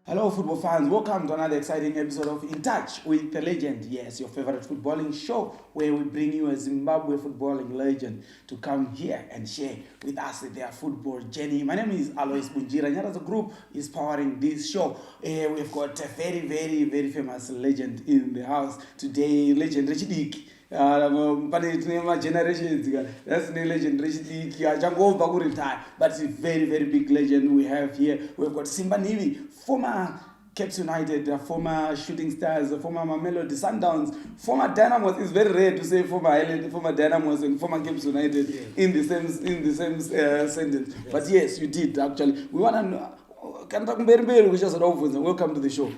Hello, football fans. Welcome to another exciting episode of In Touch with the Legend. Yes, your favorite footballing show where we bring you a Zimbabwe footballing legend to come here and share with us their football journey. My name is Alois Bunjira, and as a group is powering this show. We've got a very famous legend in the house today, legend Richard. Pane tine magenerations that's the legend rechidiki achangobva kuretire, but it's a very big legend we have here. We've got Simba Nhivi, former Caps United, former Shooting Stars, former Mamelodi Sundowns, former Dynamos. It's very rare to say former Island, former Dynamos and former Caps United in the same sentence. Yes. But yes, you did actually. We want to know. Welcome to the show.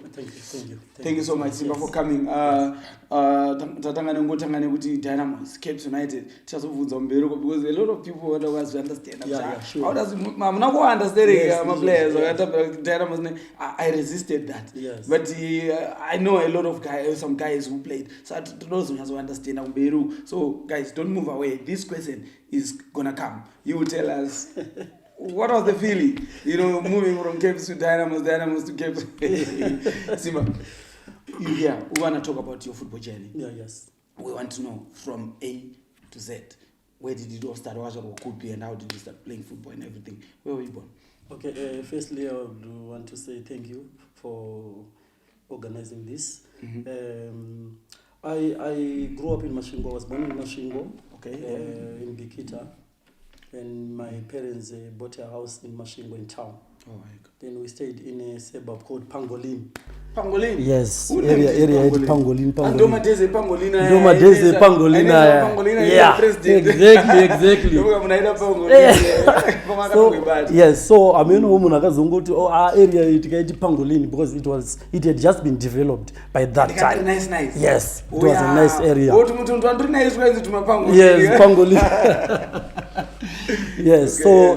Thank you so much, Simba, for coming. Dynamos, Cape United, because a lot of people want to understand. Sure. How does I'm not understanding my players? Dynamos, I resisted that. Yes. But I know a lot of guys, some guys who played. So to those who understand Beru. So guys, don't move away. This question is gonna come. You will tell us. What was the feeling? Moving from Cape to Dynamos to Cape. Simba, we want to talk about your football journey. Yes. We want to know from A to Z. Where did it all start? What was your copy and how did you start playing football and everything? Where were you born? Okay, firstly, I would want to say thank you for organizing this. Mm-hmm. I grew up in Mashingo. I was born in Mashingo, Okay. in Bikita. And my parents bought a house in Mashingo in town. Oh my God. Then we stayed in a suburb called Pangolin. Pangolin? Yes, Who area named it Pangolin. Ndoma Deze Pangolina. Ndoma Deze Pangolina. Yeah, Exactly. So I mean, area Pangolin because it had just been developed by that time. Nice. Yes, it was a nice area. Yes, Pangolin. Yes, okay. So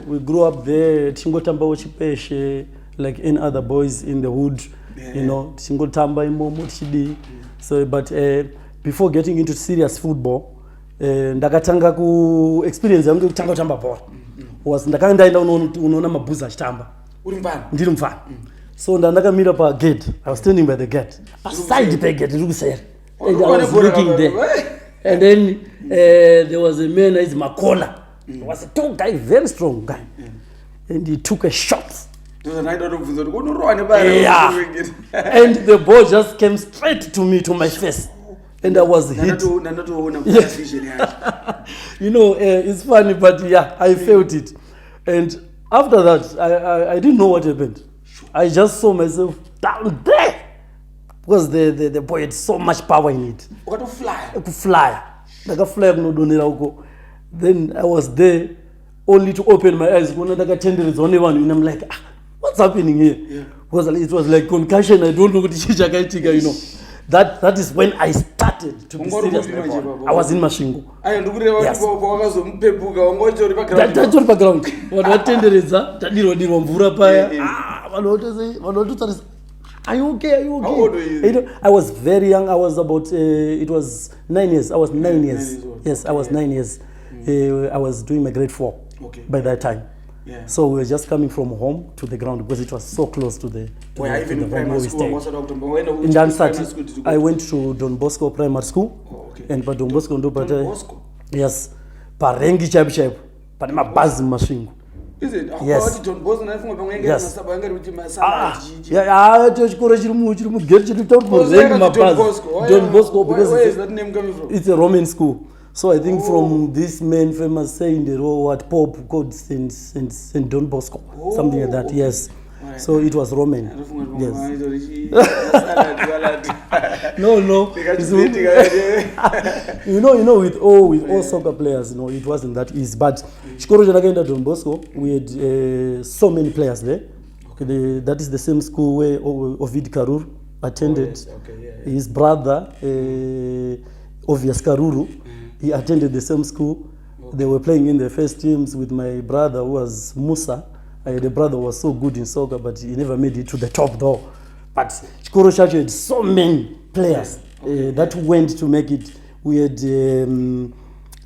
we grew up there. Tingotamba Ochipeshe, like any other boys in the hood, Tingotamba Imomo Chidi. So, but before getting into serious football, ndakatanga ku experience yangu kutanga kutamba ball. Was ndakaenda unoona mabhuza achitamba. Uri mfana? Ndiri mfana. So ndakamira pa gate. I was standing by the gate. Aside the gate ndikusera. And I was looking there. And then there was a man is Makola. He was a tall guy, very strong guy. And he took a shot. Yeah. And the ball just came straight to me, to my face. And I was hit. It's funny, but yeah, I felt it. And after that, I didn't know what happened. I just saw myself down there. Because the boy had so much power in it. What to fly? Like a fly. Then I was there only to open my eyes. And I'm like, what's happening here? Yeah. Because it was like concussion. I don't know what That is when I started to be serious. I was in Mashingo. Yes. That's on background. Are you okay? How old were you? I was very young. I was about, it was 9 years. I was 9 years. Yes, I was 9 years. I was doing my grade 4 by that time. Yeah. So we were just coming from home to the ground because it was so close to the even primary school? In Dansati, I went to Don Bosco Primary School. Oh, okay. And Don Bosco, Don Bosco? Yes. Parengi Chab. Panema Baz Mashingo. Is it? Yes. Don Bosco, yes. Don Bosco, because where is that name coming from? It's a Roman school. So I think from this man famous saying the what Pope called Saint Don Bosco, something like that. Yes. Right. So it was Roman. Yes. No. With all soccer players, it wasn't that easy. But Chikoro Janagenda Don Bosco, we had so many players there. Okay. That is the same school where Ovid Karur attended. Oh, yes. Okay, yeah. His brother, Ovias Karuru. He attended the same school. Okay. They were playing in the first teams with my brother who was Musa. The brother was so good in soccer, but he never made it to the top though. But Chikoro Shacho had so many players that went to make it. We had the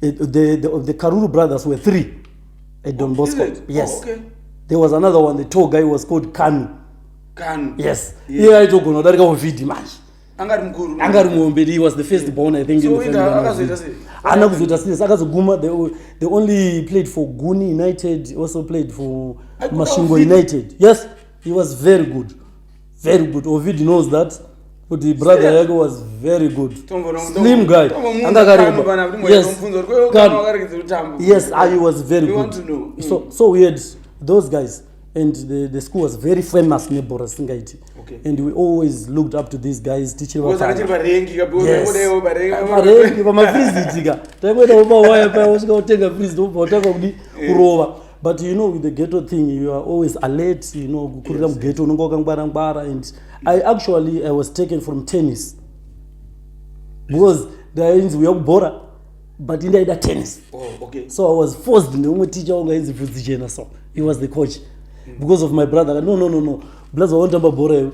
Karuru brothers were 3 at Don Bosco. Yes. Oh, okay. There was another one, the tall guy was called Kanu. Kanu. Yes. Iye aitogona kudarika Ovid manje. Angari mukuru. Angari muombe. He was the first born, I think, in the family. Akazoita sei? Ana kuzoita sei? Akazoguma, they only played for Guni United, also played for Mashingo United. Yes, he was very good. Very good. Ovid knows that. But the brother Yago was very good. Slim guy. Yes. Yes, he was very good. Want to know. So we had those guys. And the school was very famous in Bora Singaiti. Okay. And we always looked up to these guys teaching us. Yes. But you know, with the ghetto thing, you are always alert, you know, ghetto, and I was taken from tennis. Because the ends we are Bora, but in the tennis. Oh, okay. So I was forced in the teacher, so he was the coach. Because of my brother. No. Blaza won't about Bora.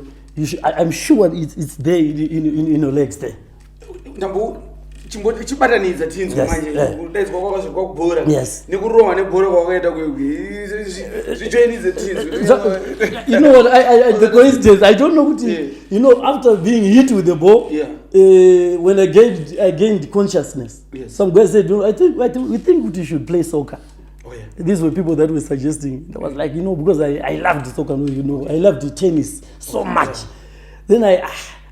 I'm sure it's there in your legs there. Chibatanidza tinzwi manje kudaidzwa kwakazvirwa kubhora nekurohwa nebhora kwakaita zvichoenidze tinzwi. You know what, the coincidence, I don't know what you know, after being hit with the ball, when I gained consciousness, some guys said, we think we should play soccer. These were people that were suggesting. I was like, you know, because I loved soccer, you know, I loved the tennis so much. Then I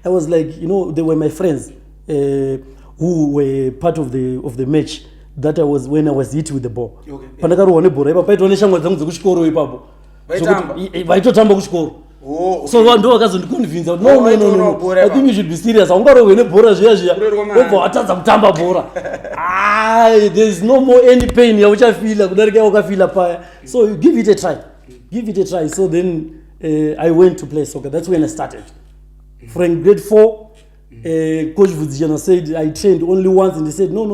was like, you know, they were my friends who were part of the match that I was when I was hit with the ball. Panakarohwa nebhora ipapo paitwa neshamwa dzangu dzekuchikoro ipapo. Vaitotamba kuchikoro. So vanhu vakazondiconvince kuti no, I think you should be serious. Haungarohwe nebhora zviya wobva watadza kutamba bhora. There is no more any pain yauchafila kudarika yaukafila paya. So you give it a try. So then I went to play soccer. That's when I started. From grade 4, Coach Vudziana said I trained only once, and he said no,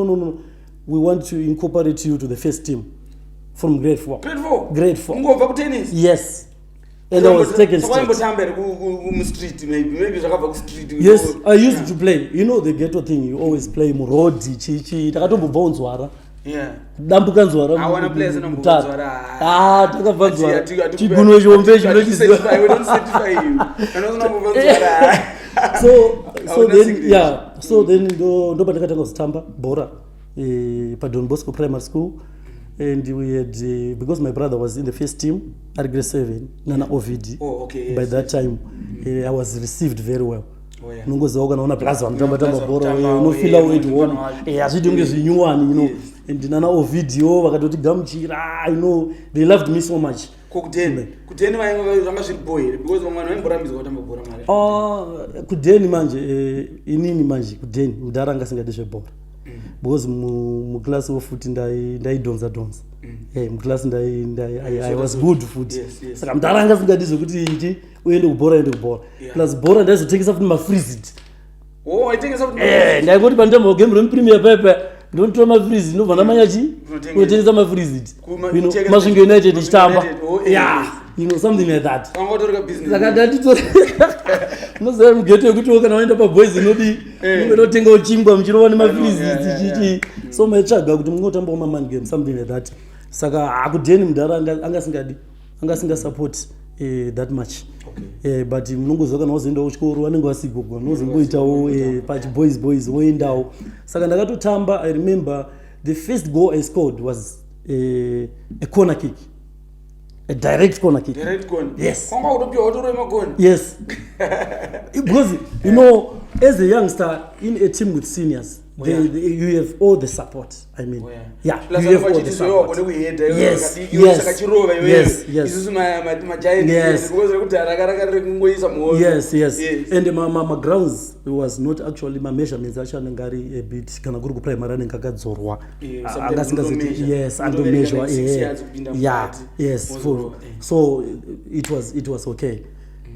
we want to incorporate you to the first team from grade 4. Grade 4. Ngova ku tennis? Yes. And I was taken straight. Yes, I used to play. You know the ghetto thing, you always play Murodi, Chichi, Takatombobva Nzwara. Dambuka Nzwara. I want to play Nzwara. Takabva Nzwara. Chigunwe chombe we don't certify you. So then ndo pandakatanga kuzotamba bhora pa Don Bosco Primary School. And we had, because my brother was in the first team at grade 7, Nana Ovid. Oh, okay. By that time, I was received very well. Nongoza naona plaza mtamba bora no feel away to one. Azvidonge zvinyuwani, you know. And Nana Ovid vakatoti gamuchira, you know, they loved me so much. Kudeni vainge zvanga zviri boy because mwana wemborambizwa kutamba bhora mari. Kudeni manje inini manje kudeni mudaranga singade zvebhora. Because mu class of foot ndaidonza mu class I was good foot. Saka mudaranga singadi zvokuti ichi uende kubhora plus bhora ndaizotengesa futi mafreezed. Aitengesa futi ndaikoti pandamba game rempremier pepe ndinotora mafreezed ndobva ndamanyachi kutengesa mafreezed. You know, Mashingo United ichitamba. You know, something like that. Saka ndatitora unoziva mugeto yekuti kana waenda paboys inodi ungotenga uchingwa muchirova nemafreezed. So maitsvaga kuti mungotambawo maman game, something like that. Saka akudheni mudhara anga support that much. But munongozva kana wazoendawo chikoro vanenge vasigogwa nozomboitawo pachiboys woendawo. Saka ndakatotamba. I remember the first goal I scored was a corner kick. A direct corner kick. Yes. Yes. Because, you know, as a youngster in a team with seniors, you have all the support. I mean, you have all the support. Yes. And my grounds was not actually my measurements. Actually, ngari a bit kana kuri primary and kakadzorwa. Yes, and measure. Yes. So it was okay.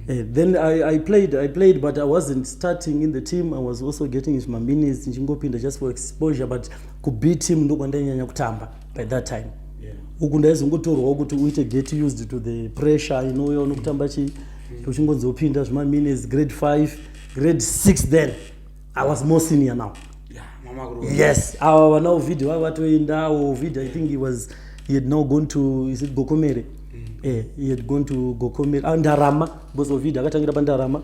Then I played, but I wasn't starting in the team. I was also getting my minutes in Chingopinda just for exposure, but could beat him ndo kwandanyanya kutamba by that time. Uku ndaizongotorwa kuti uite get used to the pressure, you know, nokutamba uchingonzopinda zvima minutes grade 5, grade 6 then. I was more senior now. Yes. Our now video I think he had now gone to, is it Gokomere? He had gone to Gokomere Ndarama because of it akatangira paNdarama.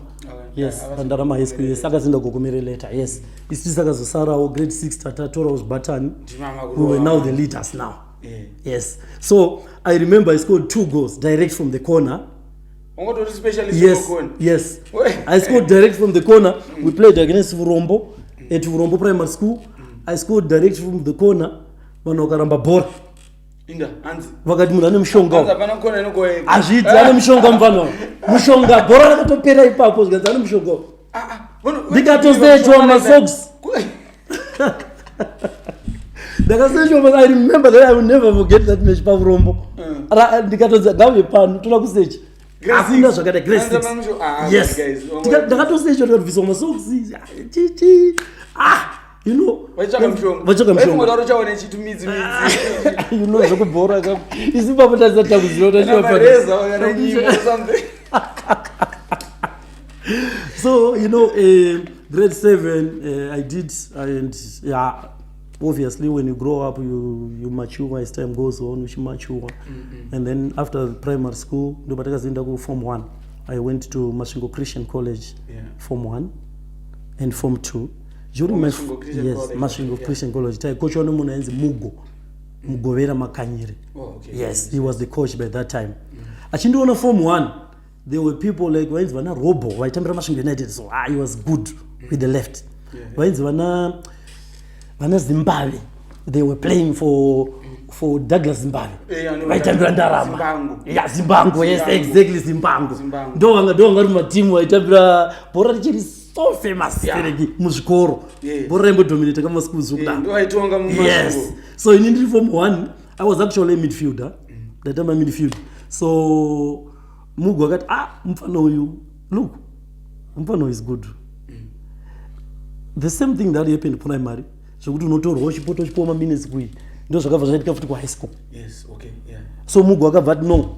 Yes, paNdarama high school. Yes, akazinda Gokomere later. Yes, isisi akazosarawo grade 6 tatatora uzbatani. We were now the leaders now. Yes, so I remember I scored 2 goals direct from the corner. Yes. I scored direct from the corner. We played against Vurombo at Vurombo Primary School. I scored direct from the corner. Vanokaramba bora. Vakati munhu ane mushonga azviti ane mushonga mufana mushonga bhora rakatopera ipapo zvikanzi ane mushonga ndikatosechwa masocks ndakasechwa. I remember that I will never forget that match pavurombo ndikatonzi gauye pano toda kusecha asina zvakada grade 6. Yes, ndakatosechwa ndikatobviswa masocks you know vachoka mushonga you know zvekubhora kam isi papo tazatakuziva so you know grade 7 I did, and yeah, obviously when you grow up you mature as time goes on, you mature. And then after primary school ndo patakazoenda ku form 1 I went to Masvingo Christian College, form 1 and form 2 during my Masvingo Christian College. Coach one munhu ainzi Mugovera Makanyire. Yes, he was the coach by that time. Achindiona form 1 there were people like vainzi vana Robo vaitambira Masvingo United, so he was good with the left. Vainzi vana Zimbabwe, they were playing for Douglas Zimbabwe. Vaitambira Ndarama. Yeah, Zimbango. Yes, exactly, Zimbango. Ndo vanga ri matimu vaitambira bhora richiri so famous muzvikoro. Bhora raimbodominate kama schools zvokuda. Yes. So in form 1 I was actually a midfielder. That time I'm midfield. So Mugu akati mfano uyu look, mfano is good. The same thing that happened primary. Zvokuti unotorwa uchipoto uchipoma minutes kui ndo zvakabva zvaitika futi ku high school. So Mugu akabva ati no,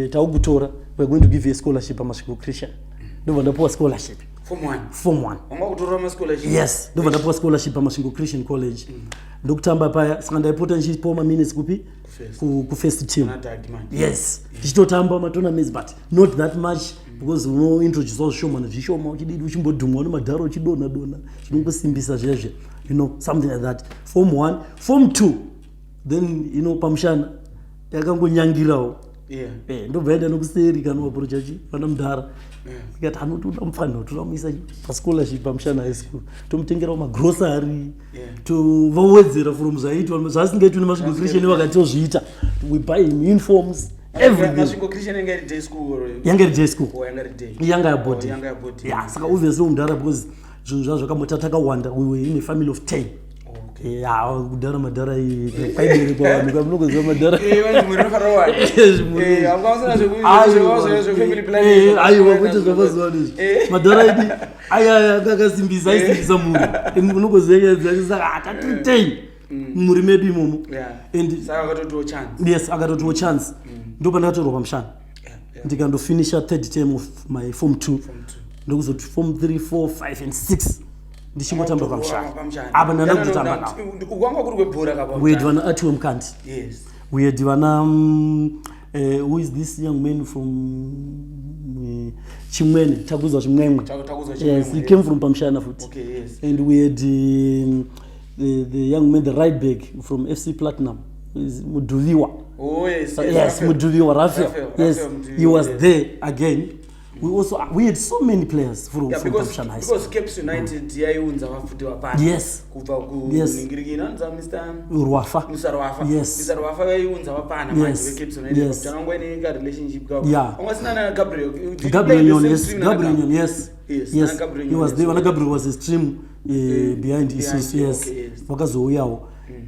taukutora, we're going to give you a scholarship paMasvingo Christian. Ndobva ndapuwa scholarship form 1. Yes, ndobva ndapuwa scholarship paMasvingo Christian College. Ndokutamba paya saka ndaipota ndichipoma minutes kupi ku first team. Yes, ndichitotamba ma tournaments but not that much because no introduce all shoma na zvishoma uchididi uchimbodhumwa nemadharo uchidona chinongosimbisa zvezve, you know, something like that. Form 1, form 2 then you know pamushana yakangonyangirawo. Ndobva enda nokuseri kanwa prochachi pana mudhara ikati anotoda mufana tomuisa pascholarship pamushana high school, tomutengerawo magrocery, tovawedzera from zvaitwa zvasingaitwi neMasvingo Christian vakati ozviita. We buy him uniforms, everything. Masvingo Christian yanga iri day school or yanga iri day school? Yanga ya boarding. Yeah, saka obviously umudhara because zvinhu zvazvo zvakambotata takawanda. We were in a family of 10. Kudhara madhara kwaiberekwa vanhu kwamunokuziva madhara aiwa kuti zvamazuva nezvi madhara idi akasimbisa aisimbisa munhu unokuziva tatiri 10 mumuri medu imomo. Yes, akatotiwo chance. Ndopandakatorwa pamushana ndikandofinisha third term of my form 2 ndokuzoti form 3, 4, 5 and 6 ndichingotamba pamushana. Apa ndandakutotamba nawo. Ukwanga kuri kwebhora kapamshana. We had vana Atiwe Mkandi. Yes. We had vana who is this young man from Chimwene, Takuza Chimwemwe. Yes, he came from Pamshana futhi. Okay, yes. And we had the young man, the right back from FC Platinum, is Muduviwa. Oh yes. Yes, Muduviwa Rafael. Yes, he was there again. We had so many players from Pamshana High School. Because Caps United yaiunza vafuti vapana. Yes. Kubva ku Ningirigina nza Mr. Ruafa. Yes. Mr. Ruafa yaiunza vapana manje Caps United. Kutanangwa ine relationship gabo. Ongasina na Gabriel. Yes. Yes. He was there. Gabriel was a stream behind issues. Yes. Vakazouyawo.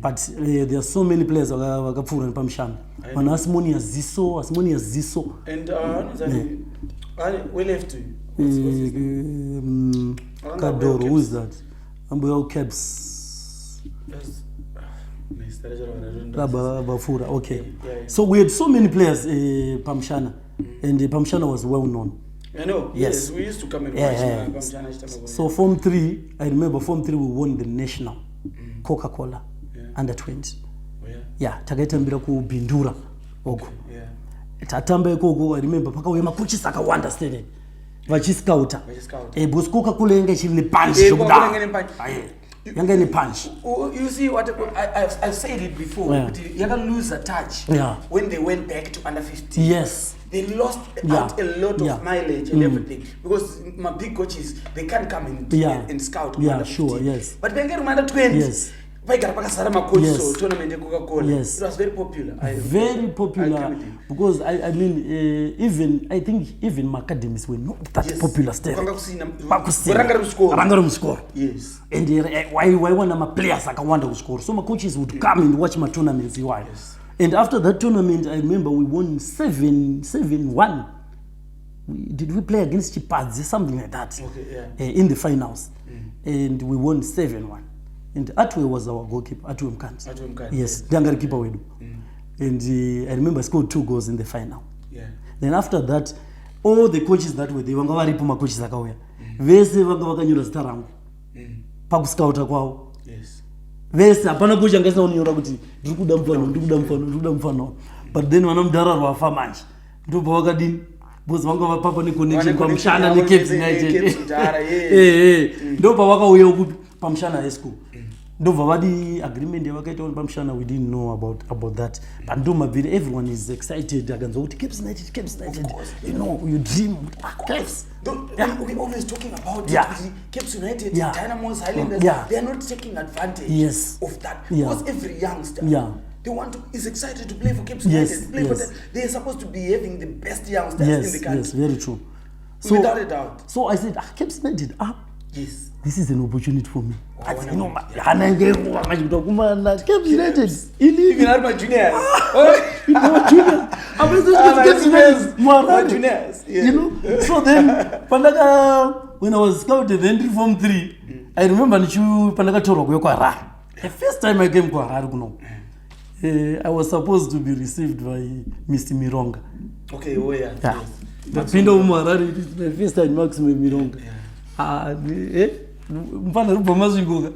But there are so many players vakapfuura nepamshana. Vana Asimonia Ziso. And we left you. Kadoro, who is that? Amboya Cabs. Bafura. Okay. So we had so many players Pamshana, and Pamshana was well known. I know. Yes, we used to come and watch Pamshana. So form 3, I remember form 3 we won the national Coca-Cola under 20. Yeah, takaitambira ku Bindura. Okay. tatamba ikoko. I remember pakauya macoaches akawanda stadium vachiscouta because Coca-Cola yanga ichiri nepunch yanga ine punch. You see what I've said it before. You can lose a touch when they went back to under 15. Yes. They lost out a lot of mileage and everything because my big coaches they can't come and scout. Yeah, sure. Yes. But when they're under 20, yes. Yes. Tournament in Coca-Cola. Yes. It was very popular. Very popular because I mean even I think even my academies were not that popular still. Yes. And why one of my players akawanda to score. So my coaches would come and watch my tournaments. Yes. And after that tournament, I remember we won 7-1. Did we play against Chipads? Something like that. Okay, in the finals. And we won 7-1. And Atwe was our goalkeeper, Atwe Mkant. Yes, the younger keeper we do. And I remember I scored 2 goals in the final. Yeah. Then after that, all the coaches that were there, wanga varipuma coaches akauya. Vese vanga vakanyora zita rangu. Pakuscouta kwao. Yes. Vese hapana coach angasina uniona kuti ndikuda mfano. But then vanomudhara rwafa manje. Ndobva vakadini. Because vanga papa ne connection pamushana ne Cape United. Ndobva vakauya ukupi pamushana esco. Ndobva vadi agreement yavakaita on pamushana, we didn't know about that. But ndomabviri everyone is excited akanzwa kuti Cape United. You know, you dream Caps. We always talking about Cape United, Dynamos, Highlanders. They are not taking advantage of that. Because every youngster they want to is excited to play for Cape United. Play for them. They are supposed to be having the best youngsters in the country. Yes, very true. So, without a doubt. So I said, Cape United, yes. This is an opportunity for me. You know, Cape United. Even at my juniors. Juniors. You know. So then, when I was scouted, entry form 3, I remember the first time I came to Harare, I was supposed to be received by Mr. Mironga. Okay, oh yeah. The Pindo Marari is the first time Maximum Mironga. Mfana rupa mazunguka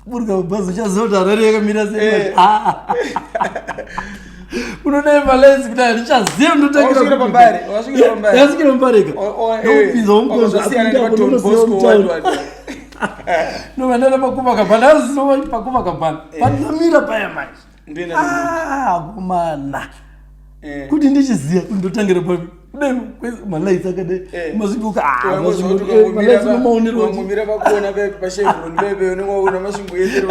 burga bazo chazota rareka mira sema unonaye Malaysia kudai ndichaziva ndotangira wasukira pambare yasikira pambareka nopinza umkonzo no mandala makuma kabana so pakuma kabana panamira paya manje kumana kuti ndichiziya ndotangira papi kudai Malaysia akade mazunguka Malaysia maonero ngumira bakona bebe pashevron bebe unongona mashungu yendero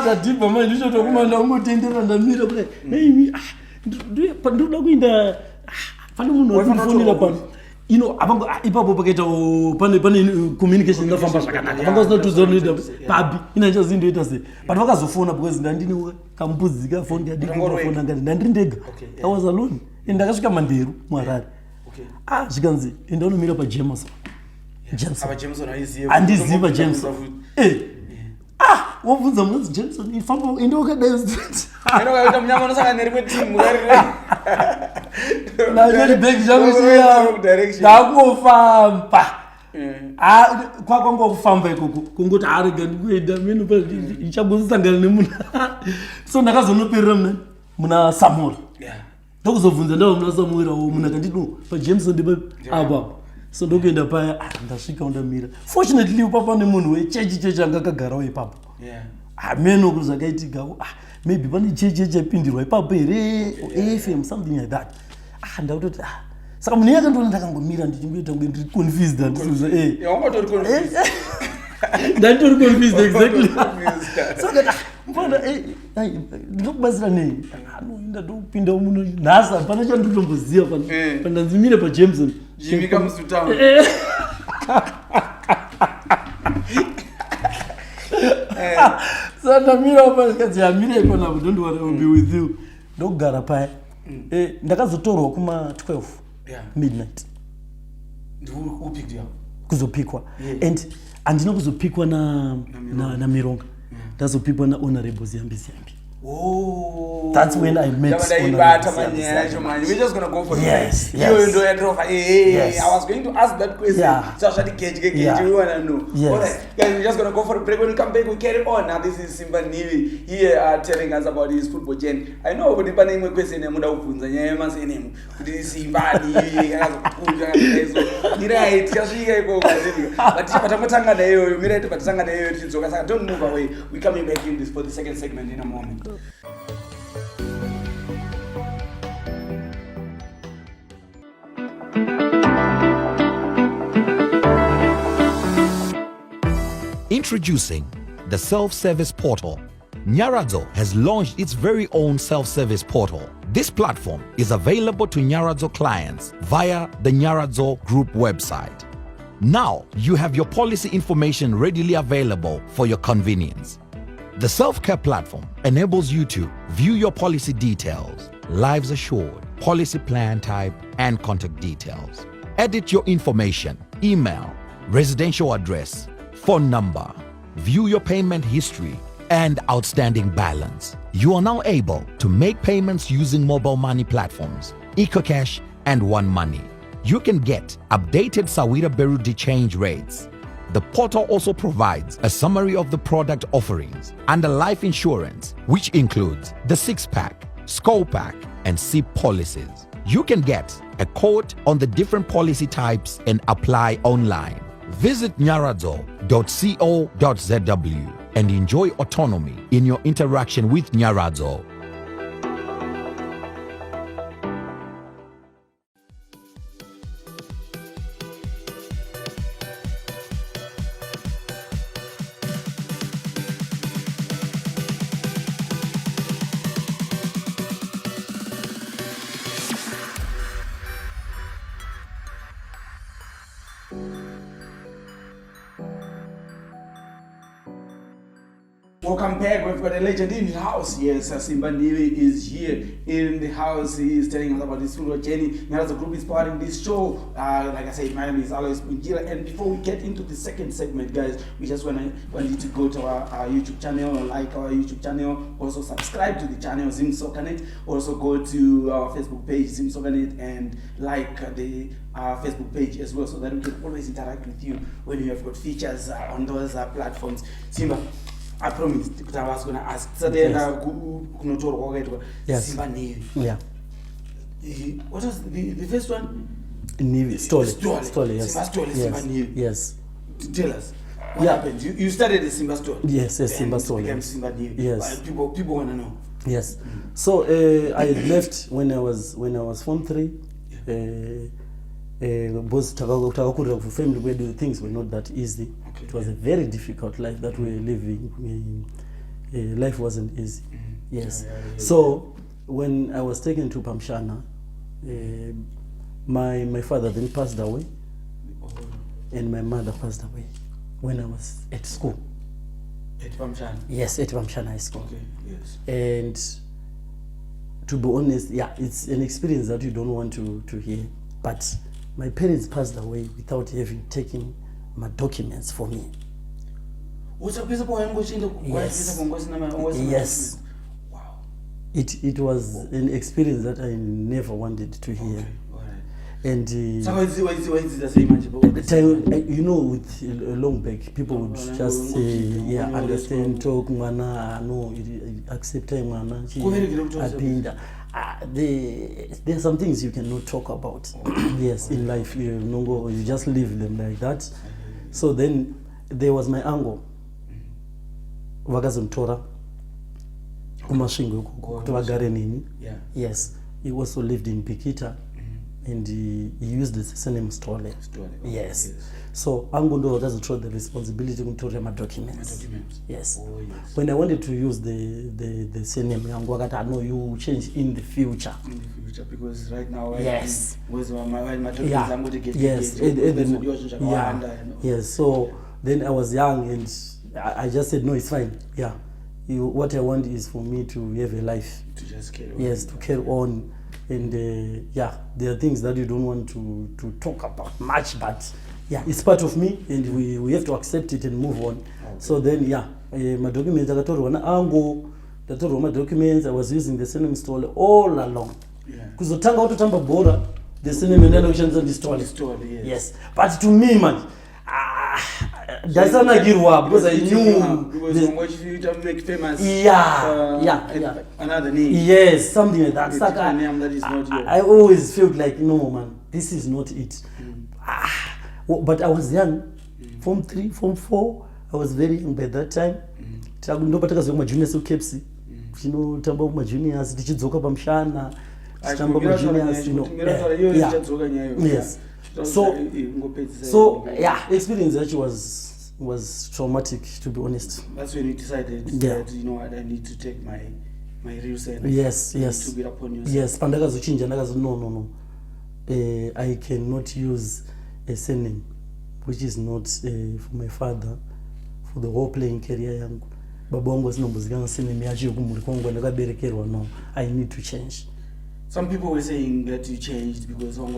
tadipa manje ndicho tokumanda ungotendera ndamira kudai nei ndoda kuinda pane munhu wanofonera pano abango ipapo pakaita pane communication inofamba zvakanaka vangasina tuzonoita pabi inancha zindoita sei but vakazofona because ndandine kampudzi kafoni yadikufona ngati ndandiri ndega I was alone ndakasvika manderu muHarare zvikanzi enda unomira paJameson handiziva Jameson wobvunza munonzi Jameson ifamba enda wakadai straight unokaita munyama unosangana nerimwe timu nachori bhegi zvangu chiya ndakungofamba kwakangokufamba ikoko kungoti arega ndikuenda mino ichagozosangana nemunhu so ndakazonoperera muna Samora ndokuzobvunza ndava muna Samuel munhu akanditi paJameson ndipaapa so ndokuenda paya ndasvika undamira fortunately papa nemunhu wechechi anga akagarawo ipapo meno kuzakaitika maybe pane chechi yapindirwa ipapo here FM something like that ndakutoti saka munhu yakandoona ndakangomira ndichingoita kunge ndiri confused handisiuza ndanditori confused exactly so that mbona ndinokubatsira nei anoinda ndokupinda muno nhasa pana chandotomboziva pandanzimire paJameson Jimmy comes to town. So ndamira pakazi amire ikona don't worry I will be with you ndogara paya ndakazotorwa kuma 12 midnight kuzopikwa and andina kuzopikwa na Mironga ndazopikwa na honorable Ziyambi Oh, that's when I met We're just gonna go for yes, it. yes. Yes. I was going to ask that question. Yeah. So we wanna know. Yes. All right, guys, we're just gonna go for a break. When we come back, we carry on. Now this is Simba Nhivi here telling us about his football journey. I know but the name question muda ufunza nyema senemu. Kuti Simba Nhivi akazokuja ngazo. Right, yasvika iko kwazivika. But patamotanga nayo, mirete patanga nayo tizokasa. Don't move away. We're coming back in this for the second segment in a moment. Introducing the self-service portal. Nyaradzo has launched its very own self-service portal. This platform is available to Nyaradzo clients via the Nyaradzo Group website. Now you have your policy information readily available for your convenience. The self-care platform enables you to view your policy details, lives assured, policy plan type, and contact details. Edit your information, email, residential address, phone number, view your payment history, and outstanding balance. You are now able to make payments using mobile money platforms, EcoCash, and One Money. You can get updated Sawira Berudi change rates. The portal also provides a summary of the product offerings under life insurance, which includes the 6-pack, Skull Pack, and SIP policies. You can get a quote on the different policy types and apply online. Visit nyaradzo.co.zw and enjoy autonomy in your interaction with Nyaradzo. Welcome back. We've got a legend in the house. Yes, Simba Nhivi is here in the house. He is telling us about his football journey. Nyaradzo Group is powering this show. Like I said, my name is Alois Punjira. And before we get into the second segment, guys, we just want you to go to our YouTube channel, like our YouTube channel. Also subscribe to the channel Zim Soccernet. Also go to our Facebook page Zim Soccernet and like the Facebook page as well, so that we can always interact with you when you have got features on those platforms. Simba, I promised that I was going to ask. So then, yes. Simba Nhivi. Yeah. What was the first one? Nhivi. Story, yes. Simba Story, yes. Simba Nhivi. Yes. Tell us. What happened? You started the Simba Story. Yes, Simba Story. Became Simba Nhivi. Yes. People want to know. Yes. So I left when I was Form 3. Because family where the things were not that easy. Okay, it was a very difficult life that we were living. Life wasn't easy. Yes. So when I was taken to Pamshana, my father then passed away, and my mother passed away when I was at school. At Pamshana? Yes, at Pamshana High School. Okay, yes. And to be honest, yeah, it's an experience that you don't want to hear. But my parents passed away without having taken my documents for me. Yes. Yes. Wow. It was an experience that I never wanted to hear. Okay. All right. And so why is it the same? You know, with a long back, people would just say, yeah, understand, talk, mana, no, accept, mana, apinda. There are some things you cannot talk about. Yes, in life, you just leave them like that. So then there was my uncle, Vakazuntora, Umashingo, Kutuagarenini. Yes, he also lived in Pikita, and he used the surname Stole. Yes. So Angundo doesn't throw the responsibility to my documents. Yes. Oh, yes. When I wanted to use the surname, I know you change in the future. In the future, because right now, yes. With my documents, I'm going to get yes. Yes. So then I was young, and I just said, no, it's fine. Yeah. What I want is for me to have a life. To just carry on. Yes, to carry on. And there are things that you don't want to talk about much, but yeah, it's part of me, and we have to accept it and move on. Okay. So then, my documents are told, ndatorwa madocuments. I was using the surname Stole all along. Kuzotanga utotamba bora the surname ndenda kushandisa Stole. Yes, but to me man, that's not give up because I knew because how much you to make famous. Another name. Yes, something like that. Like a name that is not yours. I always felt like no man, this is not it. But I was young, Form 3, Form 4. I was very young by that time. Ndopata kazoma juniors uKepsi. Tamba kuma juniors tichidzoka pamshana. Tamba kuma juniors, Yes. So yeah, experience actually was traumatic, to be honest. That's when you decided that I need to take my real self. Yes. To be upon yourself. Yes, pandakazochinja ndakazo no. I cannot use a surname which is not for my father for the whole playing career yangu. Baba wangu asinombozikana surname yacho yokumuri kwangu ndakaberekerwa. No, I need to change. Some people were saying that you changed because I'm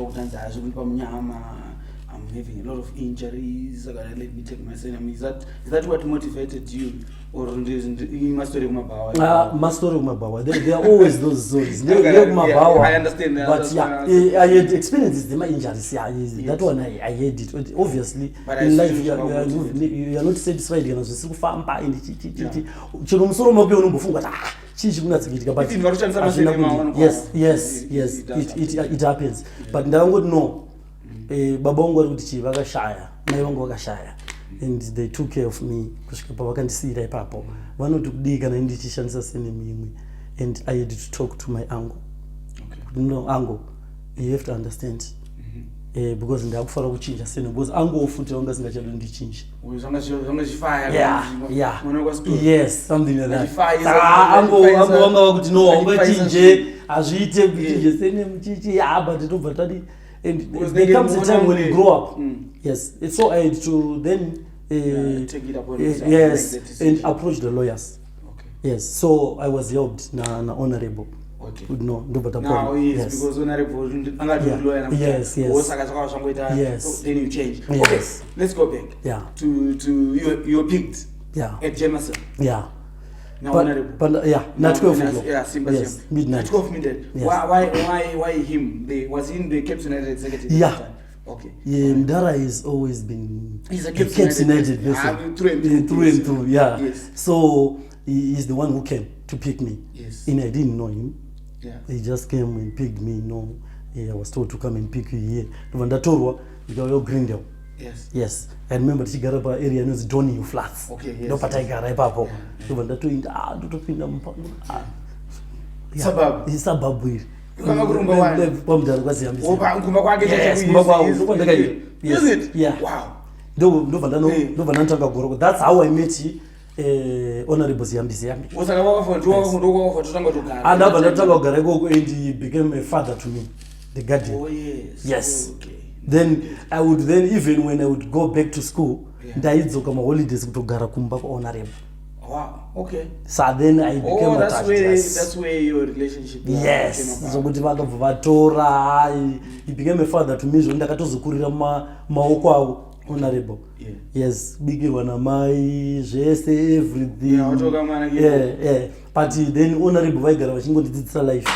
having a lot of injuries. Let me take my surname. Is that what motivated you, or you must story Mabawa? There are always those stories. I understand that. But I had experienced my injuries. That one I had it. Obviously, but in life you are not satisfied. You know, so famba in Yes, it happens. But ndango no. Baba wangu alikuti chiva vakashaya, mai wangu vakashaya, and they took care of me kusvika pavakandisira ipapo. Vanotokudika na ndichishandisa surname imwe, and I had to talk to my uncle. No, uncle, you have to understand. Because ndakufara kuchinja surname because uncle ofuti wanga singachado ndichinja. Yes, something like that. Uncle wanga wakuti no ungachinje azviite kuchinja surname chichi but ndobva tadi. And there comes a time when you grow up. Yes, it's so I had to then take it upon yourself. Yes, and approach the lawyers. Yes, so I was helped na honorable. No, now yes, because honorable lawyer. Yes. Then you change. Yes. Okay, let's go back. Yeah. To you were picked. Yeah. At Jameson. Yeah. Now honorable. But not 12 midnight. Yes, midnight. 12 midnight. Yes. Why him? Was in the Cape United executive? Yeah. Okay. Yeah, Mdara has always been he's a Cape United person. Through and through. Yeah. Yes. So he is the one who came to pick me. Yes. And I didn't know him. Yeah. He just came and picked me. No, I was told to come and pick you here. Ndatorwa ndikayo Greendale. Yes. I remember Tigaraba area knows Donny Flats. Okay, yes. No pataiga ipapo. Ndatoinda ndotopinda mpango. Sababu. Isababu here. Kama kurumba wani. Pamdara kwaziyambisa. Kumba kwake Yes, kumba kwao. Yes. Is it? Yeah. Wow. Ndova ndantanga goroko. That's how I met Honorable Ziyambisi. Usaka wakafa tutanga tugara. Andaba ndantanga kugara ikoko and he became a father to me. The guardian. Oh yes. Yes. Okay. Then I would even when I would go back to school, ndaidzoka ma holidays kutogara kumba kwa honorable. Wow. Okay. So then I became attached. That's where your relationship came yes. about. So kuti vakabva vatora, he became a father to me. Ndakatozokurira maoko awo honorable. Yeah. Yes, bigirwa na mai, zvese everything. Yeah, watoka mwana yeah. But then honorable vaigara vachingondidzidzisa life.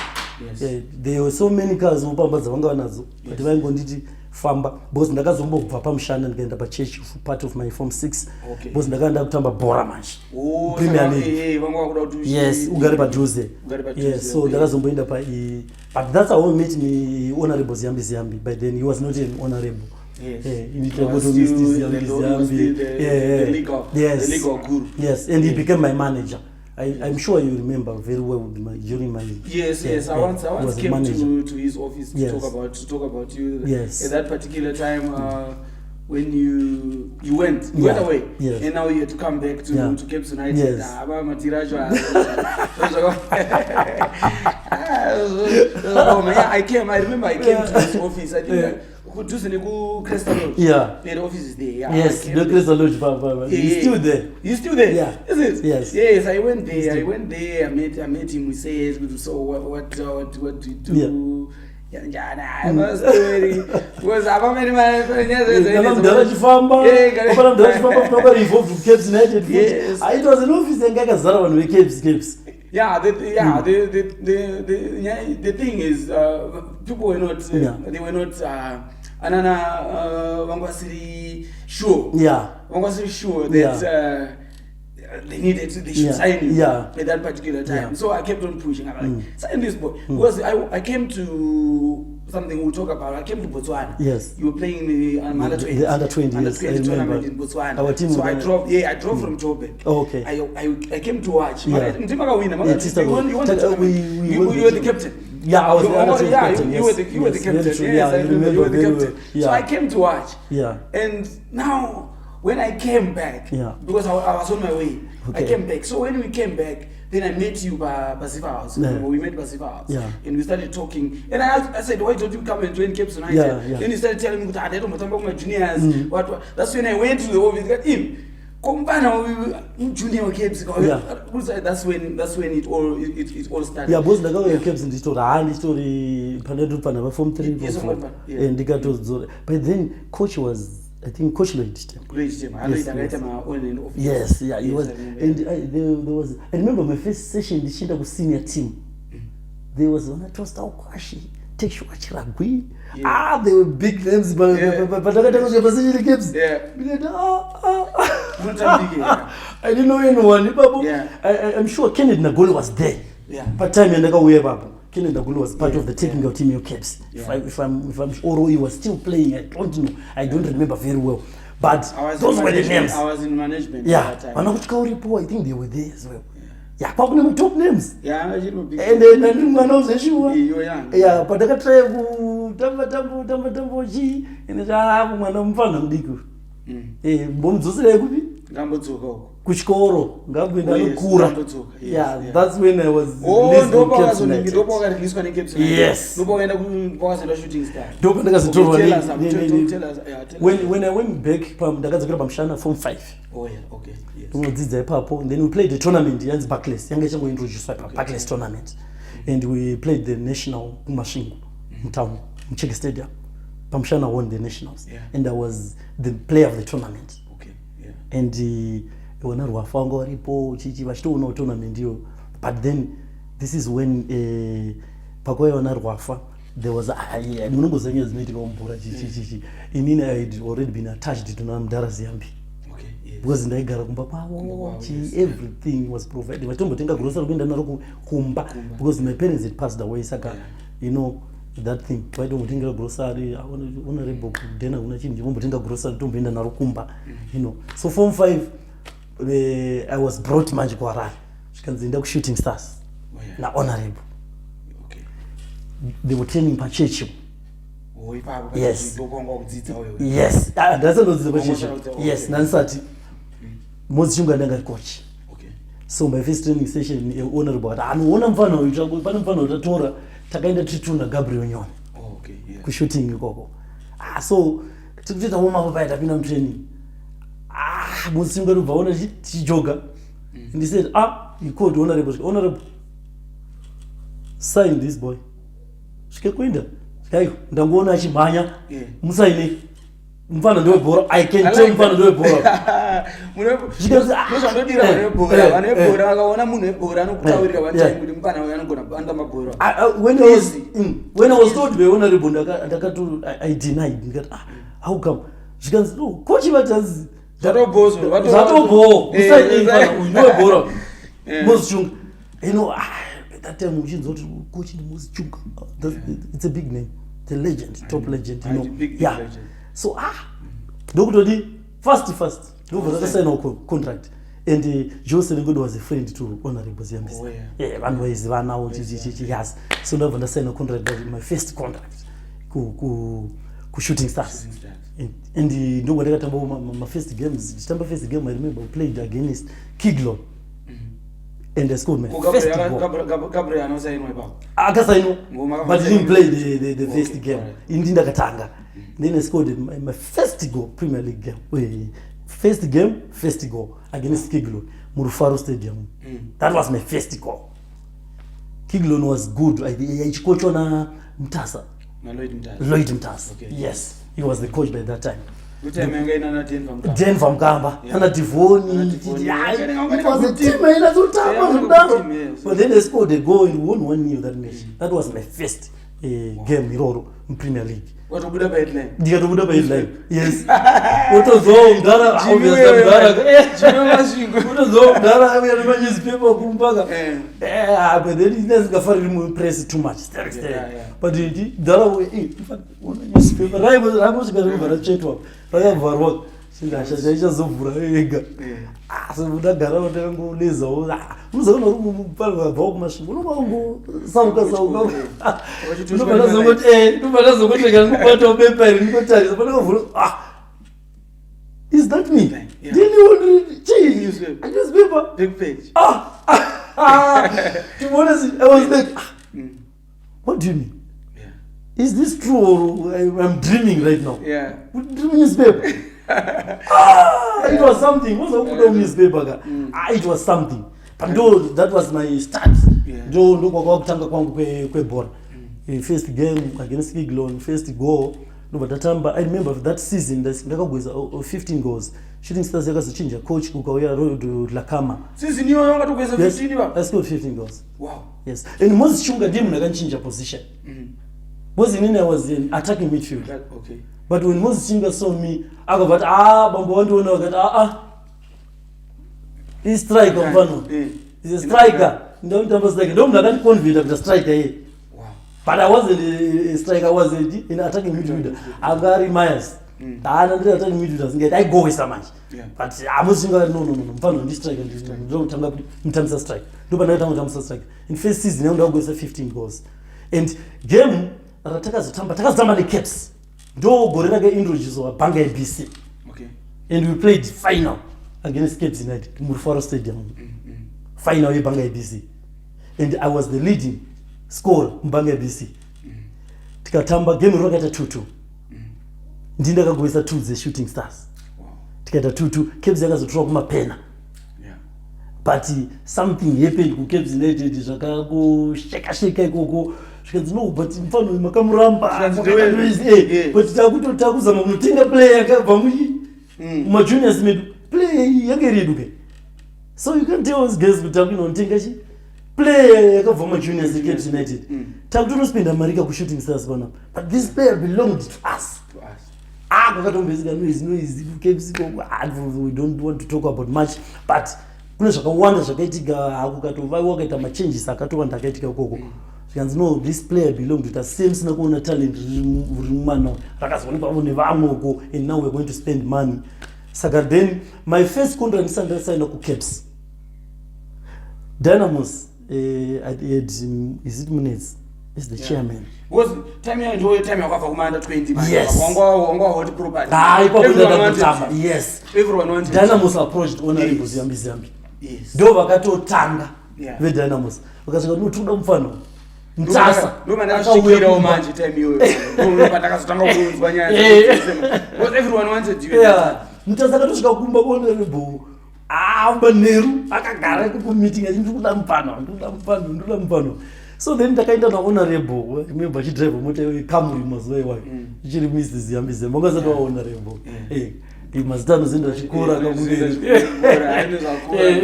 Yes. There were so many cars mupamba dzavanga vanadzo. But vaingonditi famba because ndakazombobva pamushana ndikaenda pachurch part of my form 6 because ndakaenda kutamba bhora manje Premier League. Yes, ugare padhuze. Yes, so ndakazomboenda pa but that's how we met me honorable Ziyambi. By then he was not an honorable. Yes. The league of guru. Yes, and he became my manager. I'm sure you remember very well during my yes. I once came to his office to talk about you. Yes. At that particular time when you went away, and now you had to come back to Cape United. Yes. I remember I came to his office. I think Crystal Lodge. Yeah. The office is there. Yes, the Crystal Lodge. He's still there. He's still there? Yeah. Is it? Yes. Yes, I went there. I met him. We said, so what do you do? I was very because I'm many it was an office and Gagazara when we Capes. Yeah, the thing is, people were not, they were not, Wangwasiri sure. Yeah. Wangwasiri sure that they should sign you at that particular time. Yeah. So I kept on pushing. I'm like, sign this boy. Because I came to something we'll talk about. I came to Botswana. Yes. You were playing the under 20. The under 20, yes, I remember. Tournament in Botswana. Our team so I drove from Joburg. Oh, okay. I came to watch. Yeah. You were the captain. Yeah, I was the under 20 captain. You were the captain. Yes, I remember you were the captain. Yeah. So I came to watch. Yeah. And now, when I came back, because I was on my way, I came back. So when we came back, then I met you by Pacific House. We met Pacific House. Yeah. And we started talking. And I said, why don't you come and join Cape United? Yeah. Then he started telling me, I don't know about my juniors. What. That's when I went to the office. Got him. Junior Caps. That's when it all started. Yeah, both the guy Caps in the story. The story. Panadu form 3, form 4. And the guy was. But then coach was. I think Coach Lloyd. Yes, yeah, he was. And there was. I remember my first session. The Shinda was senior team. There was one that was Kwashi. Take you watch Ragui. They were big names, but I didn't know anyone. I'm sure Kenneth Nagolo was there. But time and Kenneth Nagolo was part of the taking out team Caps. If I'm sure he was still playing, I don't know. I don't remember very well. But those were the names. I was in management at that time. I think they were there as well. Yeah, probably top names. Yeah, and then I was sure. Yeah, but I got Tambo G and the Manam Diku. Kuchkoro, Kura. Yeah, that's when I was. Yes. When I went back from the from 5. Oh yeah, okay. Yes. And then we played the tournament, Jans Barclays. Young introduced Barclays tournament. And we played the national machine in town, in Czech Stadium. Pamshana won the nationals. And I was the player of the tournament. And but then this is when there was I had already been attached to Namdara Ziambi. Because everything was provided. Because my parents had passed away, you know that thing. Why don't we think of grocery? I want to read dinner. Grocery to be in Narukumba. You know. So Form 5, I was brought Manjikwara. She can see shooting stars. Na honorable. They were training Pacheco. Yes. Yes. That's not the Pacheco. Yes. Nansati. Mozunga Nanga coach. So my first training session, honorable. And one of them, Takaenda Trituna Gabriel Nyon. Shooting Gogo. So to get a woman of I've been on training. Musinga Vaona Joga. And he said, you called honorable. Sign this boy. Shkekwinda. Ndangona Shimanya. Musaini. Mfano do bora. I can tell mfano do bora. She goes, when I was told to be honorable, I denied. How come? She goes, no, coach does you know, that time we coach it's a big name, the legend, top legend, you know. Legend. So Doctor D, first. Don't sign a contract. And Jose Good was a friend to Honorable Ziambis. One way is one now. Yes. So never sign a contract. That was my first contract. Shooting stars. And the no whatever time my first games. December first game I remember I played against Kiglo. And I scored my first goal. Gabriel no say no about. But he didn't play the first game. Indinda Katanga. Then I scored my first goal, Premier League game. First goal against Kiglo, Murufaro Stadium. That was my first goal. Kiglo was good. I coached on Mtasa. Lloyd Mtasa. Okay. Yes, he was the coach by that time. Denver Mkamba, Ana Tivoni, it was a team I had to tap. But then they scored a goal and won 1-0 that match. That was my first game Iroro in Premier League. What would have been like? Ndikatobuda paheadline. Yes. Utozomudara obviously mudara. Utozomudara uya newspaper kumpaka. But then it doesn't go press too much. But the dara in fact newspaper raibosika chetwa. Rayabvarwa singashaisha zovhura ega. So mudagara utangoleza unozaona uri mupalwa bva kumasvingo unobango sauka ndobana zongoti ndikubata bepa iri ndikotarisa panakavhura is that me? Newspaper big page. To be honest, I was like, what do you mean? Is this true or I'm dreaming right now? Yeah. Newspaper. It was something. Newspaper. It was something. But that was my start. Joe look kwakutanga kwangu kwebhora. First game against Kiglon, first goal. No, but that time, I remember that season ndakagweza 15 goals. Shooting Stars yakazochinja coach kukauya road Lakama. Season you wakatogweza 15 ba? I scored 15 goals. Wow. Yes. And Moses Chunga game ndakanchinja position. Was in I was in attacking midfield. Okay. But when Moses Chunga saw me, I go but bambo wantu wakati he's striker mfano. He's a striker. Ndio striker. Ndio mnakani convict the striker here. But I wasn't a striker, I was in attacking midfielder. I got Myers. I didn't attacking midfielders. I go with so much. But I was no. Mfano this striker. Don't tanga mtamsa strike. Nobody tanga strike. In first season, I go 15 goals. And game takazotamba the caps. Do gorena ge introduce wa Banga BC. Okay. And we played final against Cape United in Murfaro Stadium. Final with Banga BC. And I was the leading score Mbanga BC. Tikatamba game rokata 2-2. Ndinda kagwesa 2 the Shooting Stars. Tikata 2-2 Cape yakazotroka kumapena. But something happened ku Cape United zvakakusheka ikoko. Zvikanzi no but mfano makamuramba. But takutotakuzama kunotenga player yakabva mu juniors medu. Player yake reduke. So you can tell us guys kuti akunotenga chi player yakabva mu juniors Cape United. Takutonospenda marika ku Shooting Stars bana. But this player belonged to us. Kwakatombezika noise we don't want to talk about much, but kune zvakawanda zvakaitika wakaita machanges akatowanda akaitika ikoko. Zvikanzi no this player belonged to us, same sina kuona talent riri mumana rakazoonekwa nevamwe uko, and now we're going to spend money. Saka then my first contract ndisandasaina ku Caps Dynamos. I had is it Munez is the chairman. Was time yakabva kuma under 20 man. Yes. Wangwa hot property. Yes. Everyone wanted. Dynamos approached honorable Zambi. Yes. Ndo vakatotanga ve Dynamos. Vakasvika notuda mufano. Mtasa. Ndo mandakasvikira omanje time iyoyo. Ndo pandakazotanga kuunzwa nyaya. Because everyone wanted you. Yeah. Mtasa akatosvika kumba honorable. Baneru akagara kumeeting ndikuda mufano. So then ndakaenda na honorable remember achidrive mota yekamuri mazuva iwayo ichiri Mr. Ziyambize makasati wa honorable mazita anozoenda chikora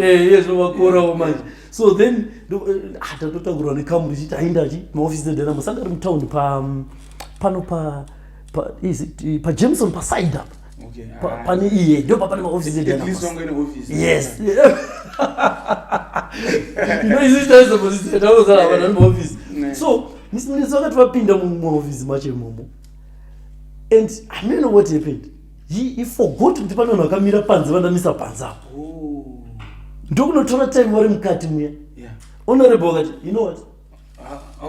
yezvovakora omanje. So then tatotagurwa nekamuri chiti aindachi maofisi edynamo sanga ari mutaundi pano pajameson paside up pane iye ndo papane maofisi edynamo. Yes. So Mr. wakati vapinda muoffice macho imomo, and I don't know what happened. He forgot kuti pane vanhu vakamira panze vandamisa panze apo. Ndokunotora time vari mukati muya. Honorable wakati you know what,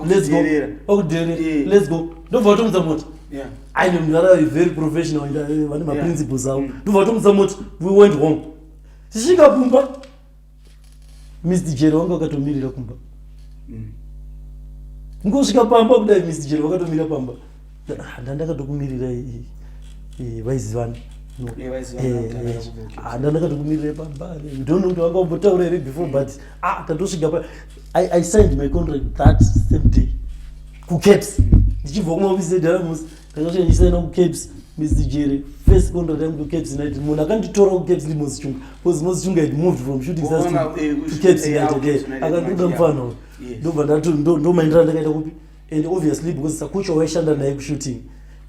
let's go. Ndobva vatomutsa mota. I know that are very professional vane maprinciples avo. Ndobva vatomutsa mota, we went home. Tisvika kumba Mr. Jerry wanga wakatomirira kumba. Ngosvika pamba kudai Mr. Jerry wakatomira pamba. Ndandakatokumirira vaizivana. Ndandakatokumirira pamba. We don't know kuti wangambotaura here before, but tatosvika pa I signed my contract that same day. Ku Caps. Ndichibva kumaofisi eDynamos, ndakasvika ndichisaina ku Caps Mr. Jerry first contract yangu Cape United munhu akanditora ku Cape Mozchunga because Mozchunga had moved from Shooting Stars to Cape United akanditora mfano ndobva ndo maindira ndakaita kupi and obviously because sakucho waishanda naye ku shooting